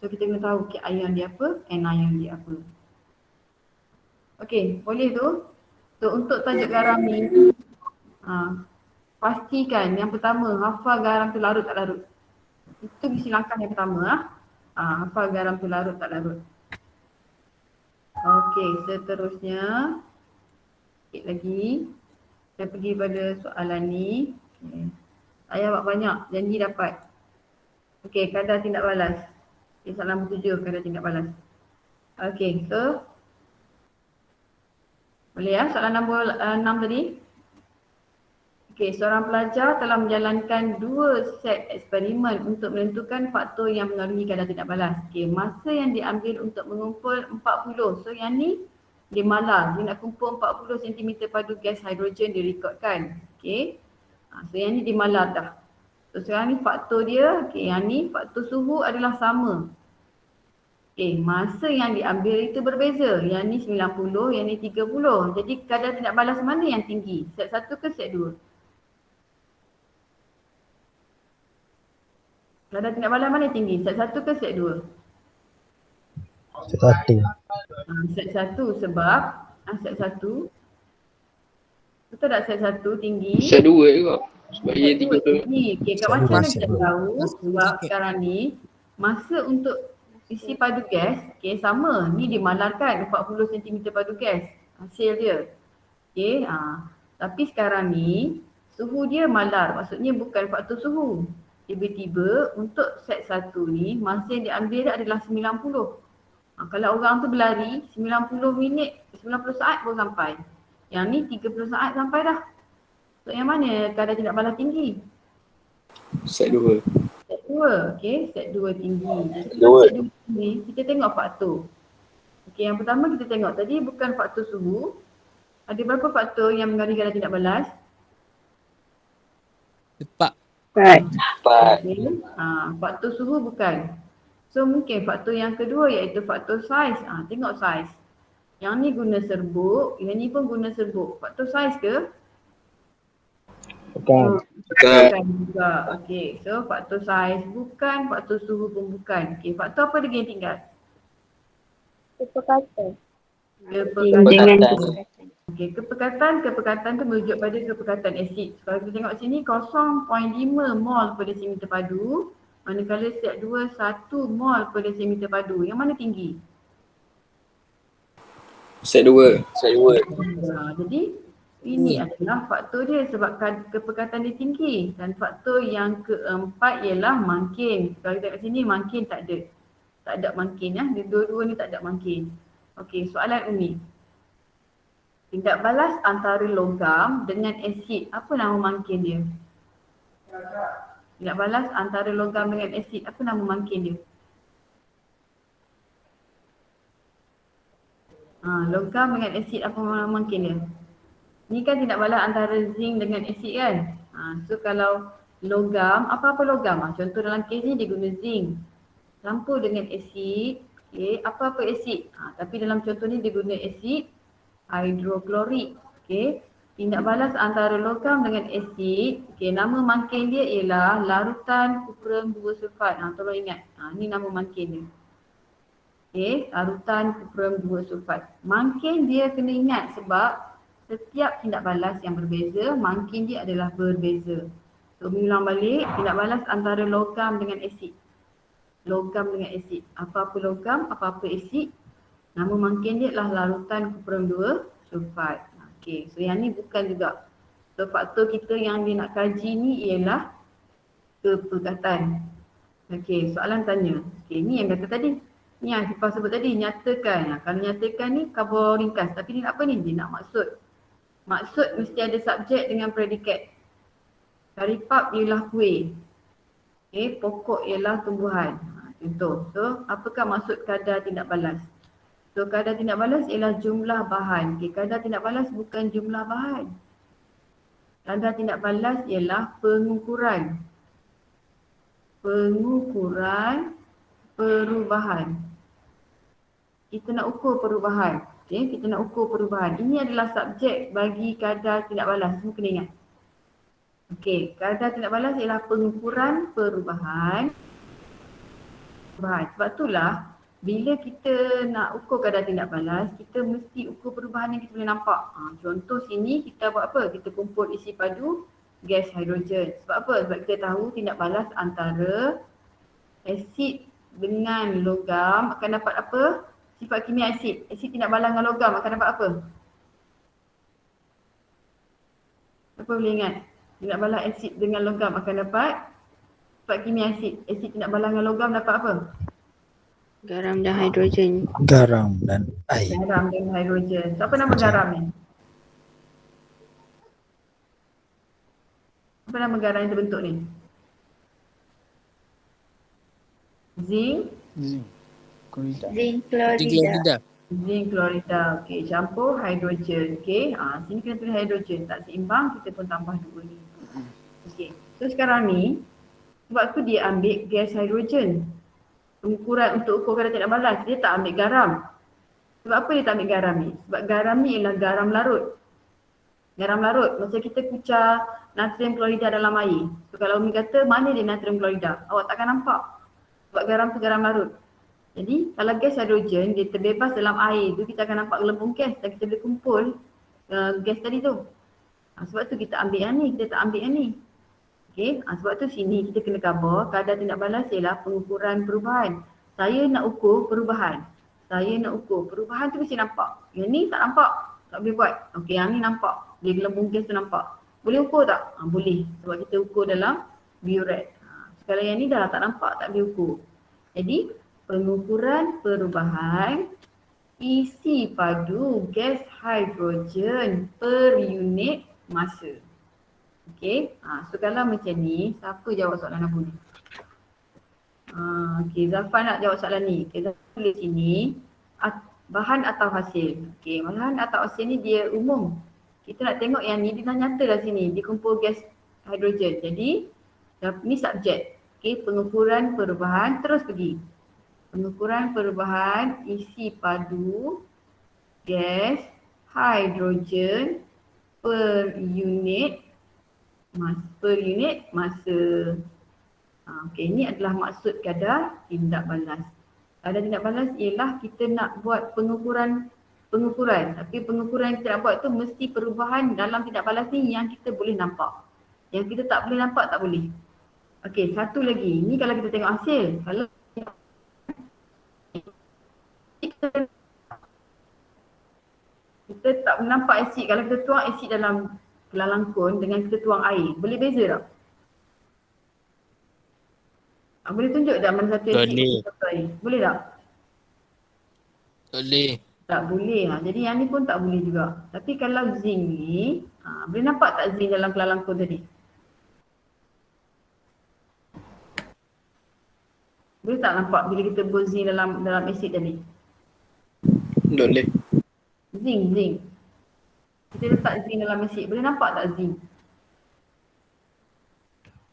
So kita kena tahu ion dia apa, anion dia apa. Okey, boleh tu. So untuk tajuk garam ni, pastikan yang pertama hafal garam tu larut tak larut. Itu mesti langkah yang pertama. Hafal garam tu larut tak larut. Okey, seterusnya sikit lagi. Saya pergi pada soalan ni. Okay. Saya buat banyak, janji dapat. Okey, kadar tindak balas. Okay, soalan nombor 7, kadar tindak balas. Okey, so boleh ya soalan nombor 6 tadi. Okey, seorang pelajar telah menjalankan 2 set eksperimen untuk menentukan faktor yang mengaruhi kadar tindak balas. Okey, masa yang diambil untuk mengumpul 40. So yang ni dia malar, dia nak kumpul 40 cm padu gas hidrogen direkodkan. Okey. So yang ni dia malar dah. So sekarang ni faktor dia, okey, yang ni faktor suhu adalah sama. Okey, masa yang diambil itu berbeza. Yang ni 90, yang ni 30. Jadi kadar tindak balas mana yang tinggi? Set 1 ke set 2? Kadar tindak balas mana yang tinggi? Set 1 ke set 2? Satu. Set 1 sebab set 1 betul tak set 1 tinggi? Set 2 juga. Sebab ia Set 2 30. tinggi. Okay, kat macam mana kita tahu? Sebab sekarang ni masa untuk isi padu gas, okay, sama. Ni dimalarkan 40 cm padu gas hasil dia. Okay, tapi sekarang ni suhu dia malar. Maksudnya bukan faktor suhu. Tiba-tiba untuk set 1 ni masa yang diambil adalah 90. Kalau orang tu berlari 90 minit, 90 saat baru sampai. Yang ni 30 saat sampai dah. So yang mana kadar tindak balas tinggi? Set 2. Set 2, okay. Set 2 tinggi. Set 2 tinggi, kita tengok faktor. Okay, yang pertama kita tengok tadi bukan faktor suhu. Ada berapa faktor yang mengaruhi kadar tindak balas? 4. Okay. Faktor suhu bukan. So mungkin faktor yang kedua iaitu faktor saiz. Tengok saiz. Yang ni guna serbuk, yang ni pun guna serbuk. Faktor saiz ke? Bukan. Bukan juga. Okey, so faktor saiz bukan, faktor suhu pun bukan. Okey, faktor apa lagi yang tinggal? Kepekatan. Okey, kepekatan tu merujuk pada kepekatan asid. Kalau kita tengok sini 0.5 mol per desimeter padu. Manakala set 2, 1 mol per desimeter padu. Yang mana tinggi? Set 2. Jadi ini adalah faktor dia sebab kepekatan dia tinggi. Dan faktor yang keempat ialah mangkin. Kalau kita kat sini mangkin tak ada. Tak ada mangkin ya. Dua-dua ni tak ada mangkin. Okey, soalan umi. Tindak balas antara logam dengan asid. Apa nama mangkin dia? Tindak balas antara logam dengan asid. Apa nama mangkin dia? Logam dengan asid, apa nama mangkin dia? Ni kan tindak balas antara zinc dengan asid kan? So kalau logam, apa-apa logam? Contoh dalam kes ni dia guna zinc. Campur dengan asid, okay, apa-apa asid. Tapi dalam contoh ni dia guna asid hidroklorik. Okay. Tindak balas antara logam dengan asid, okay, nama mangkin dia ialah larutan kuprum 2 sulfat. Tolong ingat, ni nama mangkin dia. Okay, larutan kuprum 2 sulfat. Mangkin dia kena ingat sebab setiap tindak balas yang berbeza, mangkin dia adalah berbeza. So, mengulang balik, tindak balas antara logam dengan asid. Logam dengan asid. Apa-apa logam, apa-apa asid. Nama mangkin dia adalah larutan kuperum 2 sulfat. Okey, so yang ni bukan juga. So faktor kita yang dia nak kaji ni ialah kepekatan. Okey, soalan tanya. Okey, ni yang kata tadi. Ni yang Sifah sebut tadi, nyatakan. Kalau nyatakan ni khabar ringkas. Tapi dia nak apa ni? Dia nak maksud. Maksud mesti ada subjek dengan predikat. Karipap ialah kuih. Okey, pokok ialah tumbuhan. Contoh. So, apakah maksud kadar tindak balas? So, kadar tindak balas ialah jumlah bahan. Okey, kadar tindak balas bukan jumlah bahan. Kadar tindak balas ialah pengukuran. Pengukuran perubahan. Kita nak ukur perubahan. Okey, kita nak ukur perubahan. Ini adalah subjek bagi kadar tindak balas. Semua kena ingat. Okey, kadar tindak balas ialah pengukuran perubahan. Sebab itulah bila kita nak ukur kadar tindak balas, kita mesti ukur perubahan yang kita boleh nampak. Contoh sini kita buat apa? Kita kumpul isi padu gas hidrogen. Sebab apa? Sebab kita tahu tindak balas antara asid dengan logam akan dapat apa? Sifat kimia asid. Asid tindak balas dengan logam akan dapat apa? Apa boleh ingat? Tindak balas asid dengan logam akan dapat sifat kimia asid. Asid tindak balas dengan logam dapat apa? Garam dan hidrogen. Garam dan air. Garam dan hidrogen. So, apa nama garam ni? Apa nama garam yang terbentuk ni? Zinc. Zinc. Klorida. Zinc klorida. Zinc klorida. Okey, campur hidrogen. Okey, sini kena tulis hidrogen. Tak seimbang, kita pun tambah 2 ni. Okey, so sekarang ni, sebab tu dia ambil gas hidrogen. Pengukuran untuk ukur kadar tindak balas, dia tak ambil garam. Sebab apa dia tak ambil garam ni? Sebab garam ni ialah garam larut. Garam larut, macam kita kucar natrium klorida dalam air. So kalau Umi kata, mana dia natrium klorida? Awak takkan nampak. Sebab garam tu garam larut. Jadi kalau gas hidrogen, dia terbebas dalam air tu, kita akan nampak gelembung gas dan kita boleh kumpul gas tadi tu. Sebab tu kita ambil yang ni, kita tak ambil yang ni. Okey, sebab tu sini kita kena khabar kadar tindak balas ialah pengukuran perubahan. Saya nak ukur perubahan. Saya nak ukur perubahan tu mesti nampak. Yang ni tak nampak, tak boleh buat. Okey, yang ni nampak. Dia gelembung gas tu nampak. Boleh ukur tak? Boleh. Sebab kita ukur dalam burette. Kalau yang ni dah tak nampak, tak boleh ukur. Jadi, pengukuran perubahan isi padu gas hidrogen per unit masa. Okey, so kalau macam ni, siapa jawab soalan Abu ni? Okey, Zafar nak jawab soalan ni. Okay, Zafar tulis sini, bahan atau hasil. Okey, bahan atau hasil ni dia umum. Kita nak tengok yang ni, dia dah nyata dah sini, dia kumpul gas hidrogen. Jadi, ni subjek. Okey, pengukuran perubahan, terus pergi. Pengukuran perubahan isi padu gas hidrogen per unit masa. Okey, ini adalah maksud kadar tindak balas. Kadar tindak balas ialah kita nak buat pengukuran. Tapi pengukuran yang kita nak buat tu mesti perubahan dalam tindak balas ni yang kita boleh nampak. Yang kita tak boleh nampak tak boleh. Okey, satu lagi. Ni kalau kita tengok hasil. Kalau kita tak boleh nampak asid. Kalau kita tuang asid dalam kelalangkun dengan kita tuang air, boleh beza tak? Boleh tunjuk tak mana satu asid? Boleh tak? Boleh. Tak boleh. Jadi yang ni pun tak boleh juga. Tapi kalau zinc ni, boleh nampak tak zinc dalam kelalangkun tadi? Boleh tak nampak bila kita buat zinc dalam asid tadi? Boleh. Zinc. Kita letak zinc dalam asid. Boleh nampak tak zinc?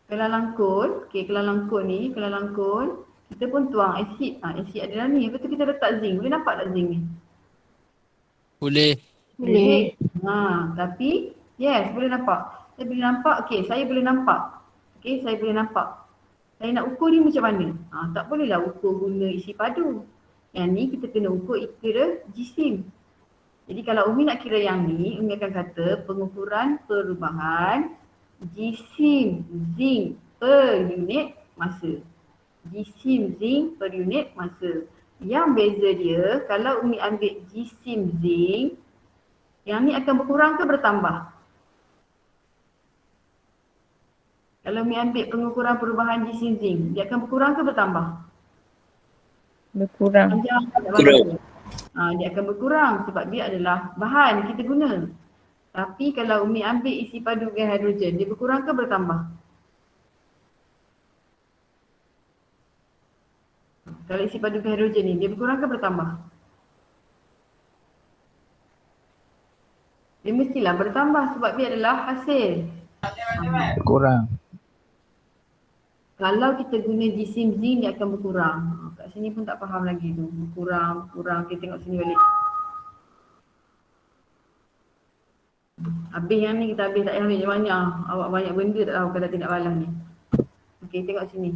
Kelalangkun ni, kita pun tuang asid. Asid ada dalam ni. Lepas tu kita letak zinc. Boleh nampak tak zinc ni? Boleh. Tapi, yes, boleh nampak. Saya boleh nampak, saya boleh nampak. Saya boleh nampak. Saya nak ukur ni macam mana? Tak bolehlah ukur guna isi padu. Yang ni kita kena ukur kira jisim. Jadi kalau Umi nak kira yang ni, Umi akan kata pengukuran perubahan jisim zinc per unit masa. Jisim zinc per unit masa. Yang beza dia, kalau Umi ambil jisim zinc, yang ni akan berkurang ke bertambah? Kalau Umi ambil pengukuran perubahan jisim zinc, dia akan berkurang ke bertambah? Berkurang. Panjang tak Berkurang. bagus. Dia akan berkurang sebab dia adalah bahan kita guna. Tapi kalau Umi ambil isi padu gas hidrogen, dia berkurang ke bertambah? Kalau isi padu gas hidrogen ni, dia berkurang ke bertambah? Dia mestilah bertambah sebab dia adalah hasil. Kurang. Kalau kita guna jisim zinc, dia akan berkurang. Kat sini pun tak faham lagi tu. Berkurang. Kita tengok sini balik. Habis yang ni kita habis tak payah ambil banyak. Awak banyak benda tak tahu kata tindak balas ni. Okey, tengok sini.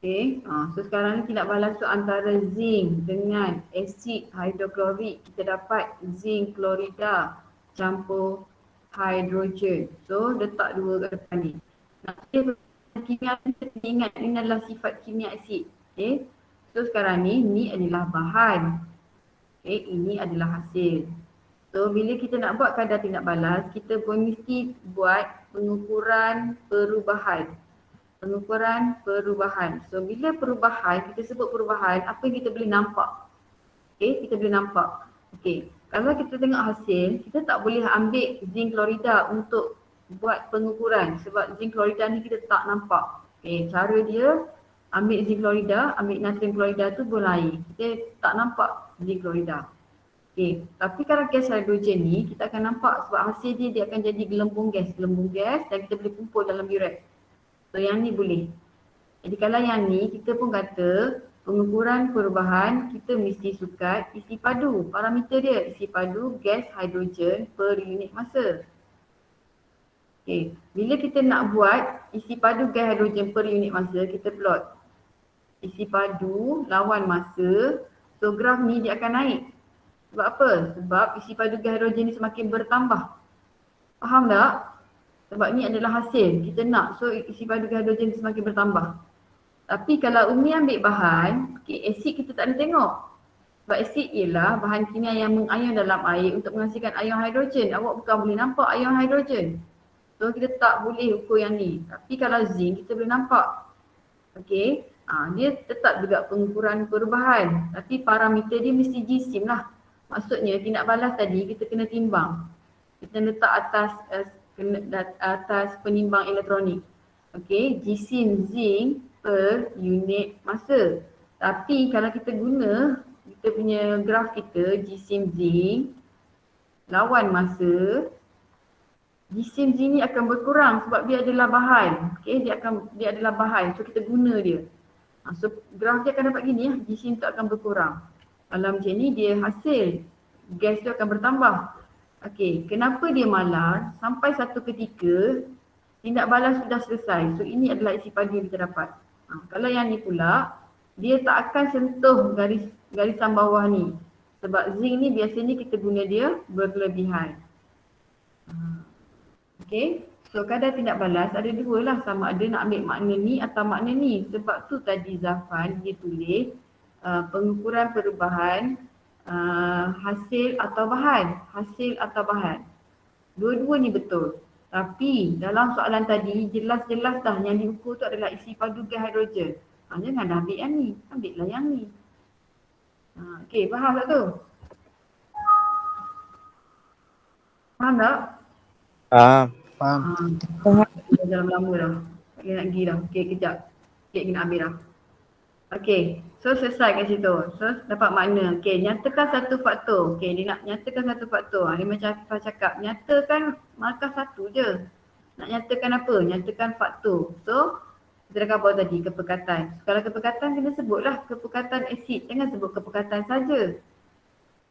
Okey, so sekarang ni tindak balas tu antara zinc dengan asid hidroklorik. Kita dapat zinc klorida campur hidrogen. So letak dua kat depan ni. Nanti kimia kita ingat ini adalah sifat kimia asid. Okey. So sekarang ni adalah bahan. Okey, ini adalah hasil. So bila kita nak buat kadar tindak balas, kita pun mesti buat pengukuran perubahan. Pengukuran perubahan. So bila perubahan, kita sebut perubahan, apa yang kita boleh nampak? Okey, kita boleh nampak. Okey, kalau kita tengok hasil, kita tak boleh ambil zinc klorida untuk buat pengukuran sebab zinc klorida ni kita tak nampak. Okey, cara dia ambil zinc klorida, ambil natrium klorida tu bola air. Kita tak nampak zinc klorida. Okey, tapi kalau gas hidrogen ni kita akan nampak sebab hasil dia akan jadi gelembung gas dan kita boleh kumpul dalam burette. So yang ni boleh. Jadi kalau yang ni kita pun kata pengukuran perubahan kita mesti sukat isi padu. Parameter dia isi padu gas hidrogen per unit masa. Okey, bila kita nak buat isi padu gas hidrogen per unit masa, kita plot isi padu lawan masa. So graf ni dia akan naik. Sebab apa? Sebab isi padu gas hidrogen ni semakin bertambah. Faham tak? Sebab ni adalah hasil kita nak. So isi padu gas hidrogen semakin bertambah. Tapi kalau Umi ambil bahan, asid kita tak ada tengok. Sebab asid ialah bahan kimia yang mengayon dalam air untuk menghasilkan ion hidrogen. Awak bukan boleh nampak ion hidrogen. So kita tak boleh ukur yang ni. Tapi kalau zinc kita boleh nampak. Okey. Dia tetap juga pengukuran perubahan. Tapi parameter dia mesti jisim lah. Maksudnya tindak balas tadi kita kena timbang. Kita letak atas penimbang elektronik. Okey, jisim zinc per unit masa. Tapi kalau kita guna kita punya graf kita jisim zinc lawan masa, jisim zinc ni akan berkurang sebab dia adalah bahan. Okey, dia adalah bahan. So kita guna dia. So graf dia akan dapat gini ya, jisim tu akan berkurang. Kalau macam ni dia hasil gas tu akan bertambah. Okey, kenapa dia malar? Sampai satu ketika tindak balas sudah selesai. So ini adalah isi padu yang kita dapat. Kalau yang ni pula, dia tak akan sentuh garisan bawah ni. Sebab zinc ni biasanya kita guna dia berlebihan. Okey, so kadar tindak balas ada dua lah. Sama ada nak ambil makna ni atau makna ni. Sebab tu tadi Zafan dia tulis pengukuran perubahan hasil atau bahan. Dua-dua ni betul. Tapi dalam soalan tadi jelas-jelas dah yang diukur tu adalah isi padu gas hidrogen. Jangan dah ambil yang ni, ambillah yang ni. Okey, faham tak tu? Faham tak? Faham. Dah dalam lama dah. Tak kena nak pergi dah. Okey, kejap. Sikit kena ambil dah. Okey, so selesai kat situ. So dapat makna. Okey, nyatakan satu faktor. Okey, dia nak nyatakan satu faktor. Dia macam Afifah cakap, nyatakan markah satu je. Nak nyatakan apa? Nyatakan faktor. So, kita dah khabar tadi, kepekatan. Kalau kepekatan kena sebutlah kepekatan asid. Jangan sebut kepekatan saja.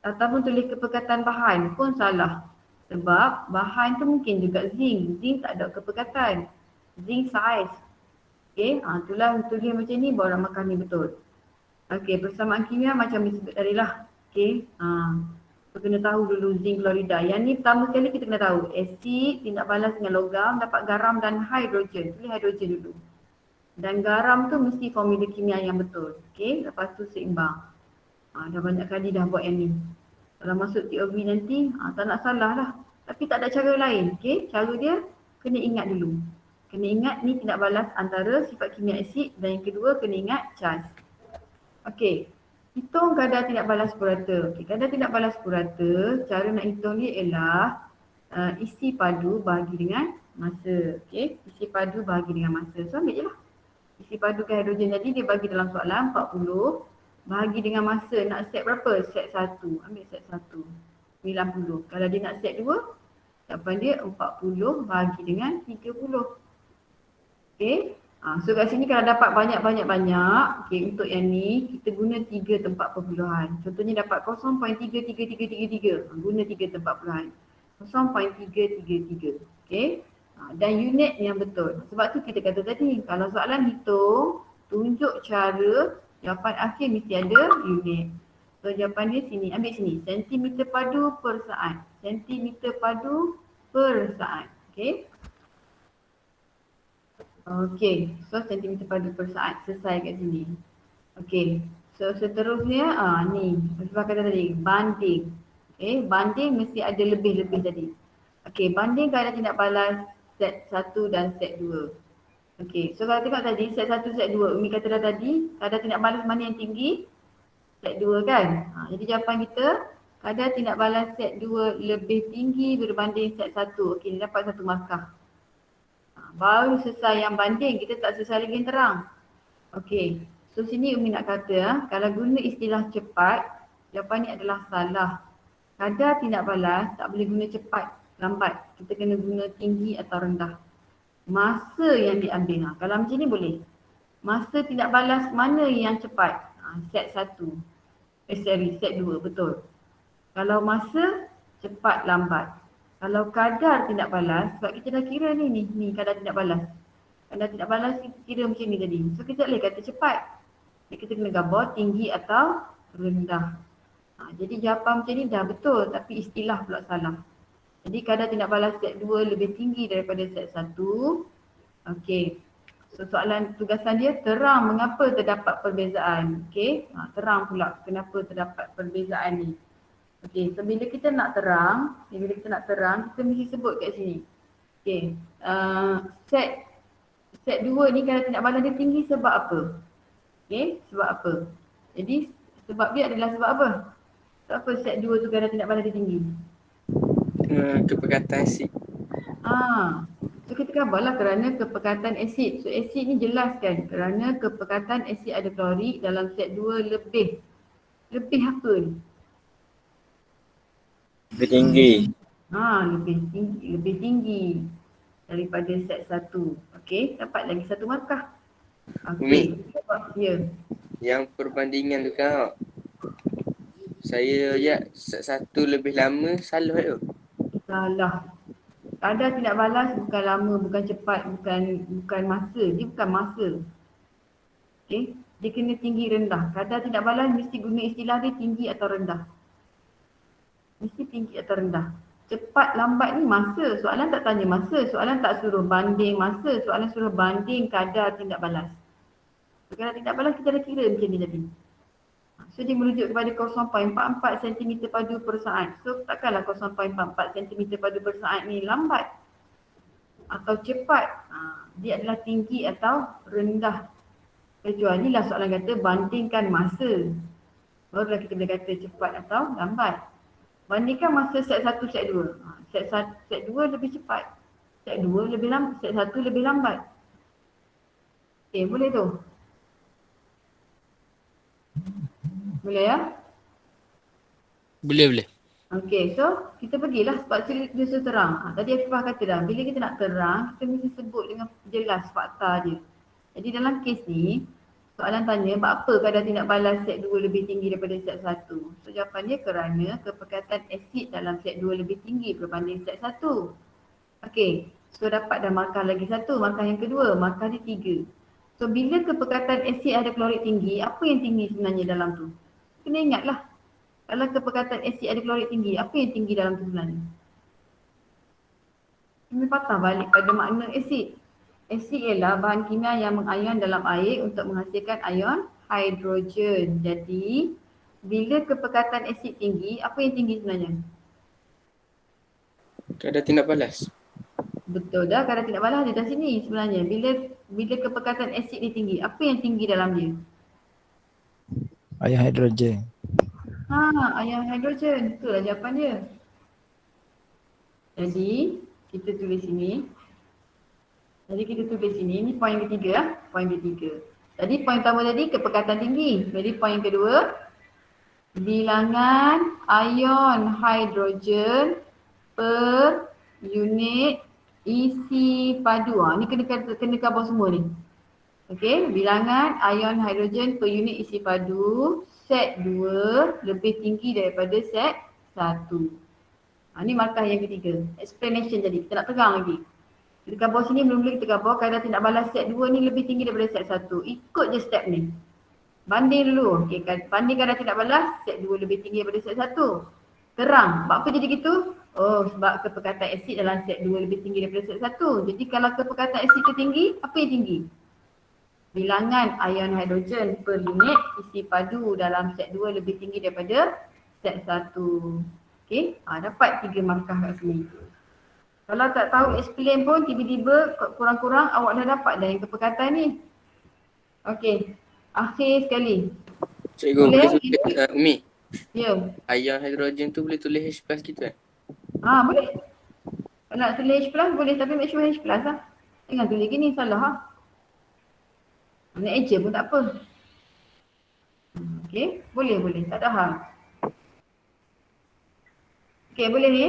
Ataupun tulis kepekatan bahan pun salah. Sebab bahan tu mungkin juga zinc. Zinc tak ada kepekatan. Zinc size. Okey, itulah tulis macam ni baru markah ni betul. Okey, persamaan kimia macam disebut tadi lah. Okey, so kena tahu dulu zinc klorida. Yang ni pertama sekali kita kena tahu. Asid tindak balas dengan logam dapat garam dan hidrogen. Tulis hidrogen dulu. Dan garam tu mesti formula kimia yang betul. Okey, lepas tu seimbang. Dah banyak kali dah buat yang ni. Kalau masuk teori nanti, tak nak salah lah. Tapi tak ada cara lain. Okey, cara dia kena ingat dulu. Kena ingat ni tindak balas antara sifat kimia asid dan yang kedua kena ingat charge. Okey, hitung kadar tindak balas purata. Okey, kadar tindak balas purata, cara nak hitung ni ialah isi padu bahagi dengan masa. Okey, isi padu bahagi dengan masa. So ambil je lah. Isi padukan hidrogen tadi dia bagi dalam soalan 40. Bahagi dengan masa nak set berapa? Set 1. Ambil set 1. 90. Kalau dia nak set 2, jawapan dia 40 bahagi dengan 30. Okey. So kat sini kalau dapat banyak-banyak, okey, untuk yang ni kita guna 3 tempat perpuluhan. Contohnya dapat 0.33333. Guna 3 tempat perpuluhan. 0.333. Okey. Dan unit yang betul. Sebab tu kita kata tadi, kalau soalan hitung, tunjuk cara, jawapan akhir mesti ada unit. So jawapan dia sini, ambil sini. Sentimeter padu per saat. Sentimeter padu per saat. Okey. Okey. So sentimeter padu per saat selesai kat sini. Okey. So seterusnya, ni. Sebab kata tadi, banding. Okey. Banding mesti ada lebih-lebih tadi. Okey. Banding kadar tindak balas set 1 dan set 2. Okey, so kalau tengok tadi set 1, set 2, Umi kata dah tadi, kadar tindak balas mana yang tinggi? Set 2 kan? Jadi jawapan kita, kadar tindak balas set 2 lebih tinggi berbanding set 1. Okey, dia dapat 1 markah. Baru selesai yang banding, kita tak selesai lagi yang terang. Okey, so sini Umi nak kata, kalau guna istilah cepat, jawapan ni adalah salah. Kadar tindak balas tak boleh guna cepat, lambat. Kita kena guna tinggi atau rendah. Masa yang diambil. Kalau macam ni boleh. Masa tindak balas mana yang cepat? Set 1. Set 2, betul. Kalau masa, cepat lambat. Kalau kadar tindak balas, sebab kita dah kira ni kadar tindak balas. Kadar tindak balas kita kira macam ni tadi. So kita tak boleh kata cepat. Jadi kita kena gambar tinggi atau rendah. Jadi jawapan macam ni dah betul tapi istilah pula salah. Jadi kadar tindak balas set 2 lebih tinggi daripada set 1. Okey. So soalan tugasan dia terang mengapa terdapat perbezaan. Okey. Terang pula kenapa terdapat perbezaan ni. Okey. So bila kita nak terang, kita mesti sebut kat sini. Okey. Set 2 ni kadar tindak balas dia tinggi sebab apa? Okey. Sebab apa? Jadi sebab dia adalah sebab apa? Sebab apa set 2 tu kadar tindak balas dia tinggi? Kepekatan asid. So kita gambarlah kerana kepekatan asid. So asid ni jelas kan, kerana kepekatan asid ada klorik dalam set 2 lebih. Lebih apa ni? Lebih tinggi. Lebih tinggi daripada set 1. Okey, dapat lagi 1 markah. Okey. Ya. Yang perbandingan tu kan, saya set 1 lebih lama, salah tu. Salah. Kadar tindak balas bukan lama, bukan cepat, bukan masa. Dia bukan masa. Okey. Dia kena tinggi rendah. Kadar tindak balas mesti guna istilah dia tinggi atau rendah. Mesti tinggi atau rendah. Cepat lambat ni masa. Soalan tak tanya masa. Soalan tak suruh banding masa. Soalan suruh banding kadar tindak balas. Kadar tindak balas kita dah kira macam ni tadi. So dia merujuk kepada 0.44 cm padu per saat. So takkanlah 0.44 cm padu per saat ni lambat atau cepat. Dia adalah tinggi atau rendah. Kecuali lah soalan kata bandingkan masa. Barulah kita boleh kata cepat atau lambat. Bandingkan masa set 1, set 2. Set 2 lebih cepat. Set 2 lebih lambat. Set 1 lebih lambat. Okay, boleh tu? Boleh ya? Boleh. Okey, so kita pergilah sebab dia terang. Tadi Afifah kata dah, bila kita nak terang, kita mesti sebut dengan jelas fakta dia. Jadi dalam kes ni, soalan tanya, apa kadar tindak balas set 2 lebih tinggi daripada set 1? So jawapan dia kerana kepekatan asid dalam set 2 lebih tinggi berbanding set 1. Okey, so dapat dah markah lagi 1, markah yang kedua, markah dia 3. So bila kepekatan asid ada klorik tinggi, apa yang tinggi sebenarnya dalam tu? Kena ingatlah, kalau kepekatan asid ada klorik tinggi, apa yang tinggi dalam tu sebenarnya? Kena patah balik pada makna asid. Asid ialah bahan kimia yang mengayon dalam air untuk menghasilkan ion hidrogen. Jadi, bila kepekatan asid tinggi, apa yang tinggi sebenarnya? Kadar tindak balas. Betul dah, kadar tindak balas ada dah sini sebenarnya. Bila kepekatan asid ni tinggi, apa yang tinggi dalam dia? Ion hidrogen. Ion hidrogen. Itulah jawapan dia. Jadi, kita tulis sini. Ni poin ketiga. Poin ketiga. Jadi, poin pertama tadi kepekatan tinggi. Jadi, poin kedua, bilangan ion hidrogen per unit isi padu. Ni kena cover semua ni. Okey, bilangan ion hidrogen per unit isi padu set 2 lebih tinggi daripada set 1. Ni markah yang ketiga. Explanation jadi. Kita nak pegang lagi. Kita cover sini belum boleh kita cover kadar tindak balas set 2 ni lebih tinggi daripada set 1. Ikut je step ni. Banding dulu. Okey, banding kadar tindak balas set 2 lebih tinggi daripada set 1. Terang. Sebab apa jadi gitu? Oh, sebab kepekatan asid dalam set 2 lebih tinggi daripada set 1. Jadi kalau kepekatan asid tu tinggi, apa yang tinggi? Bilangan ion hidrogen per unit isi padu dalam set 2 lebih tinggi daripada set 1. Okey, dapat 3 markah kat sini. Kalau tak tahu explain pun tiba-tiba kurang-kurang awak dah dapat dah yang kepekatan ni. Okey, akhir sekali. Cikgu boleh tulis Umi. Ya. Ion hidrogen tu boleh tulis H+ gitu kan? Boleh. Kalau nak tulis H+ boleh tapi make sure H+ lah. Jangan tulis gini salah ha. Nak eja pun tak apa. Okey, boleh, tak ada hal. Okey, boleh ni?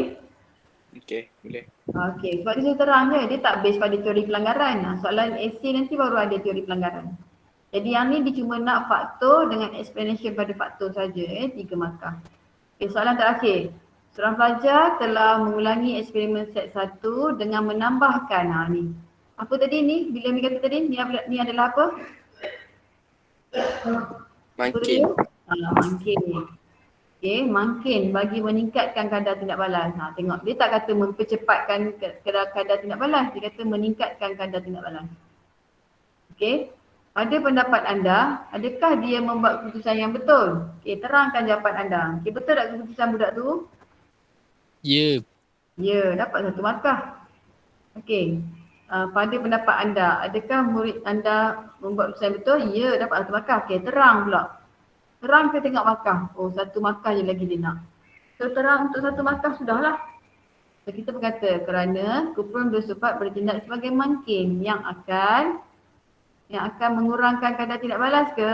Okey, boleh. Okey, sebab dia terang je, dia tak base pada teori pelanggaran. Soalan essay nanti baru ada teori pelanggaran. Jadi yang ni dia cuma nak faktor dengan explanation pada faktor saja, 3 markah. Okey, soalan terakhir. Seorang pelajar telah mengulangi eksperimen set 1 dengan menambahkan ni. Apa tadi ni? Bila Umi kata tadi ni adalah apa? Mungkin. Mungkin. Okey, mungkin bagi meningkatkan kadar tindak balas. Tengok dia tak kata mempercepatkan kadar tindak balas, dia kata meningkatkan kadar tindak balas. Okey. Pada pendapat anda, adakah dia membuat keputusan yang betul? Okey, terangkan jawapan anda. Okey, betul tak keputusan budak tu? Ya. Ya, dapat 1 markah. Okey. Pada pendapat anda, adakah murid anda membuat keputusan betul? Ya, dapat 1 markah. Okey, terang pula. Terang kita tengok markah. Oh, 1 markah je lagi dia nak. So, terang untuk 1 markah sudahlah. So, kita berkata kerana kumpulan bersulfat bertindak sebagai mungkin yang akan mengurangkan kadar tindak balas ke?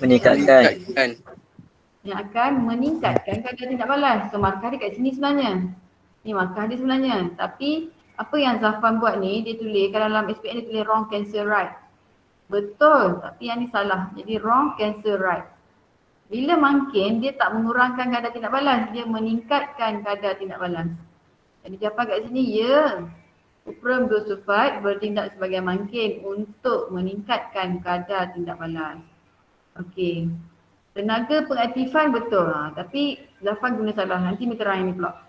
Meningkatkan. Yang akan meningkatkan kadar tindak balas. So, markah dia kat sini sebenarnya. Ni markah dia sebenarnya. Tapi, apa yang Zafan buat ni, dia tulis, kalau dalam SPM dia tulis wrong, cancel, right. Betul, tapi yang ni salah. Jadi wrong, cancel, right. Bila mungkin dia tak mengurangkan kadar tindak balas, dia meningkatkan kadar tindak balas. Jadi jawapan kat sini, ya. Kuprum bersulfat bertindak sebagai mungkin untuk meningkatkan kadar tindak balas. Okey. Tenaga pengaktifan betul. Tapi Zafan guna salah. Nanti minta terang ini pula.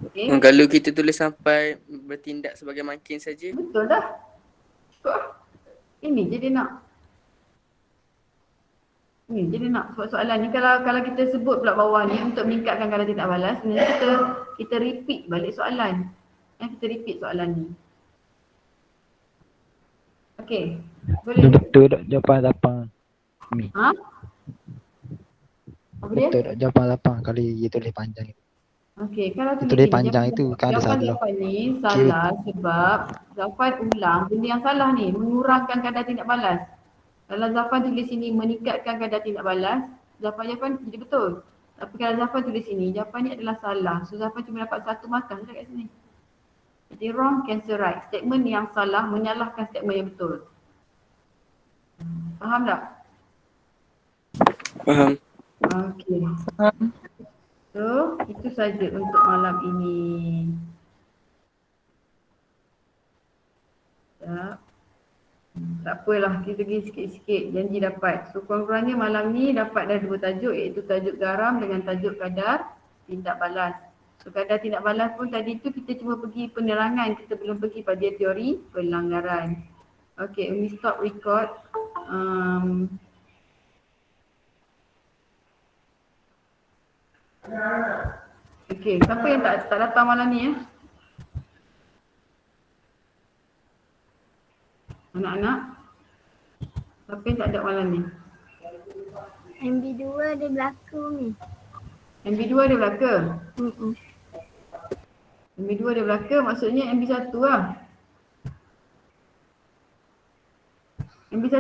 Okey. Kalau kita tulis sampai bertindak sebagai mungkin saja. Betul dah. Ini je dia nak. Ini je dia nak. Soalan ni kalau kita sebut pula bawah ni untuk meningkatkan kadar tindak balas, sebenarnya kita repeat balik soalan. Kita repeat soalan ni. Okey. Boleh. Betul tak jawapan 8? Mi. Apa dia? Betul tak jawapan 8 kali dia tulis panjang itu? Okey, kalau tulis panjang itu kan ada salah. Jawapan ni salah sebab Zafan ulang benda yang salah ni, mengurangkan kadar tindak balas. Kalau Zafan tulis sini meningkatkan kadar tindak balas, jawapan jadi betul. Tapi kalau Zafan tulis sini, jawapan ni adalah salah. So Zafan cuma dapat 1 markah sudah kat sini. Jadi wrong, cancel, right. Statement yang salah menyalahkan statement yang betul. Faham tak? Faham. Okey. So, itu saja untuk malam ini. Tak apalah, kita pergi sikit-sikit, janji dapat. So, kurang-kurangnya malam ni dapat dah 2 tajuk, iaitu tajuk garam dengan tajuk kadar tindak balas. Sekadar tidak balas pun tadi tu kita cuma pergi penerangan, kita belum pergi pada teori pelanggaran. Okay, Umi stop record. Okay, siapa yang tak datang malam ni ya? Anak-anak? Siapa yang tak ada malam ni? MB2 ada belaka ni. MB2 ada belaka? MB2 ada belaka maksudnya MB1 lah. MB1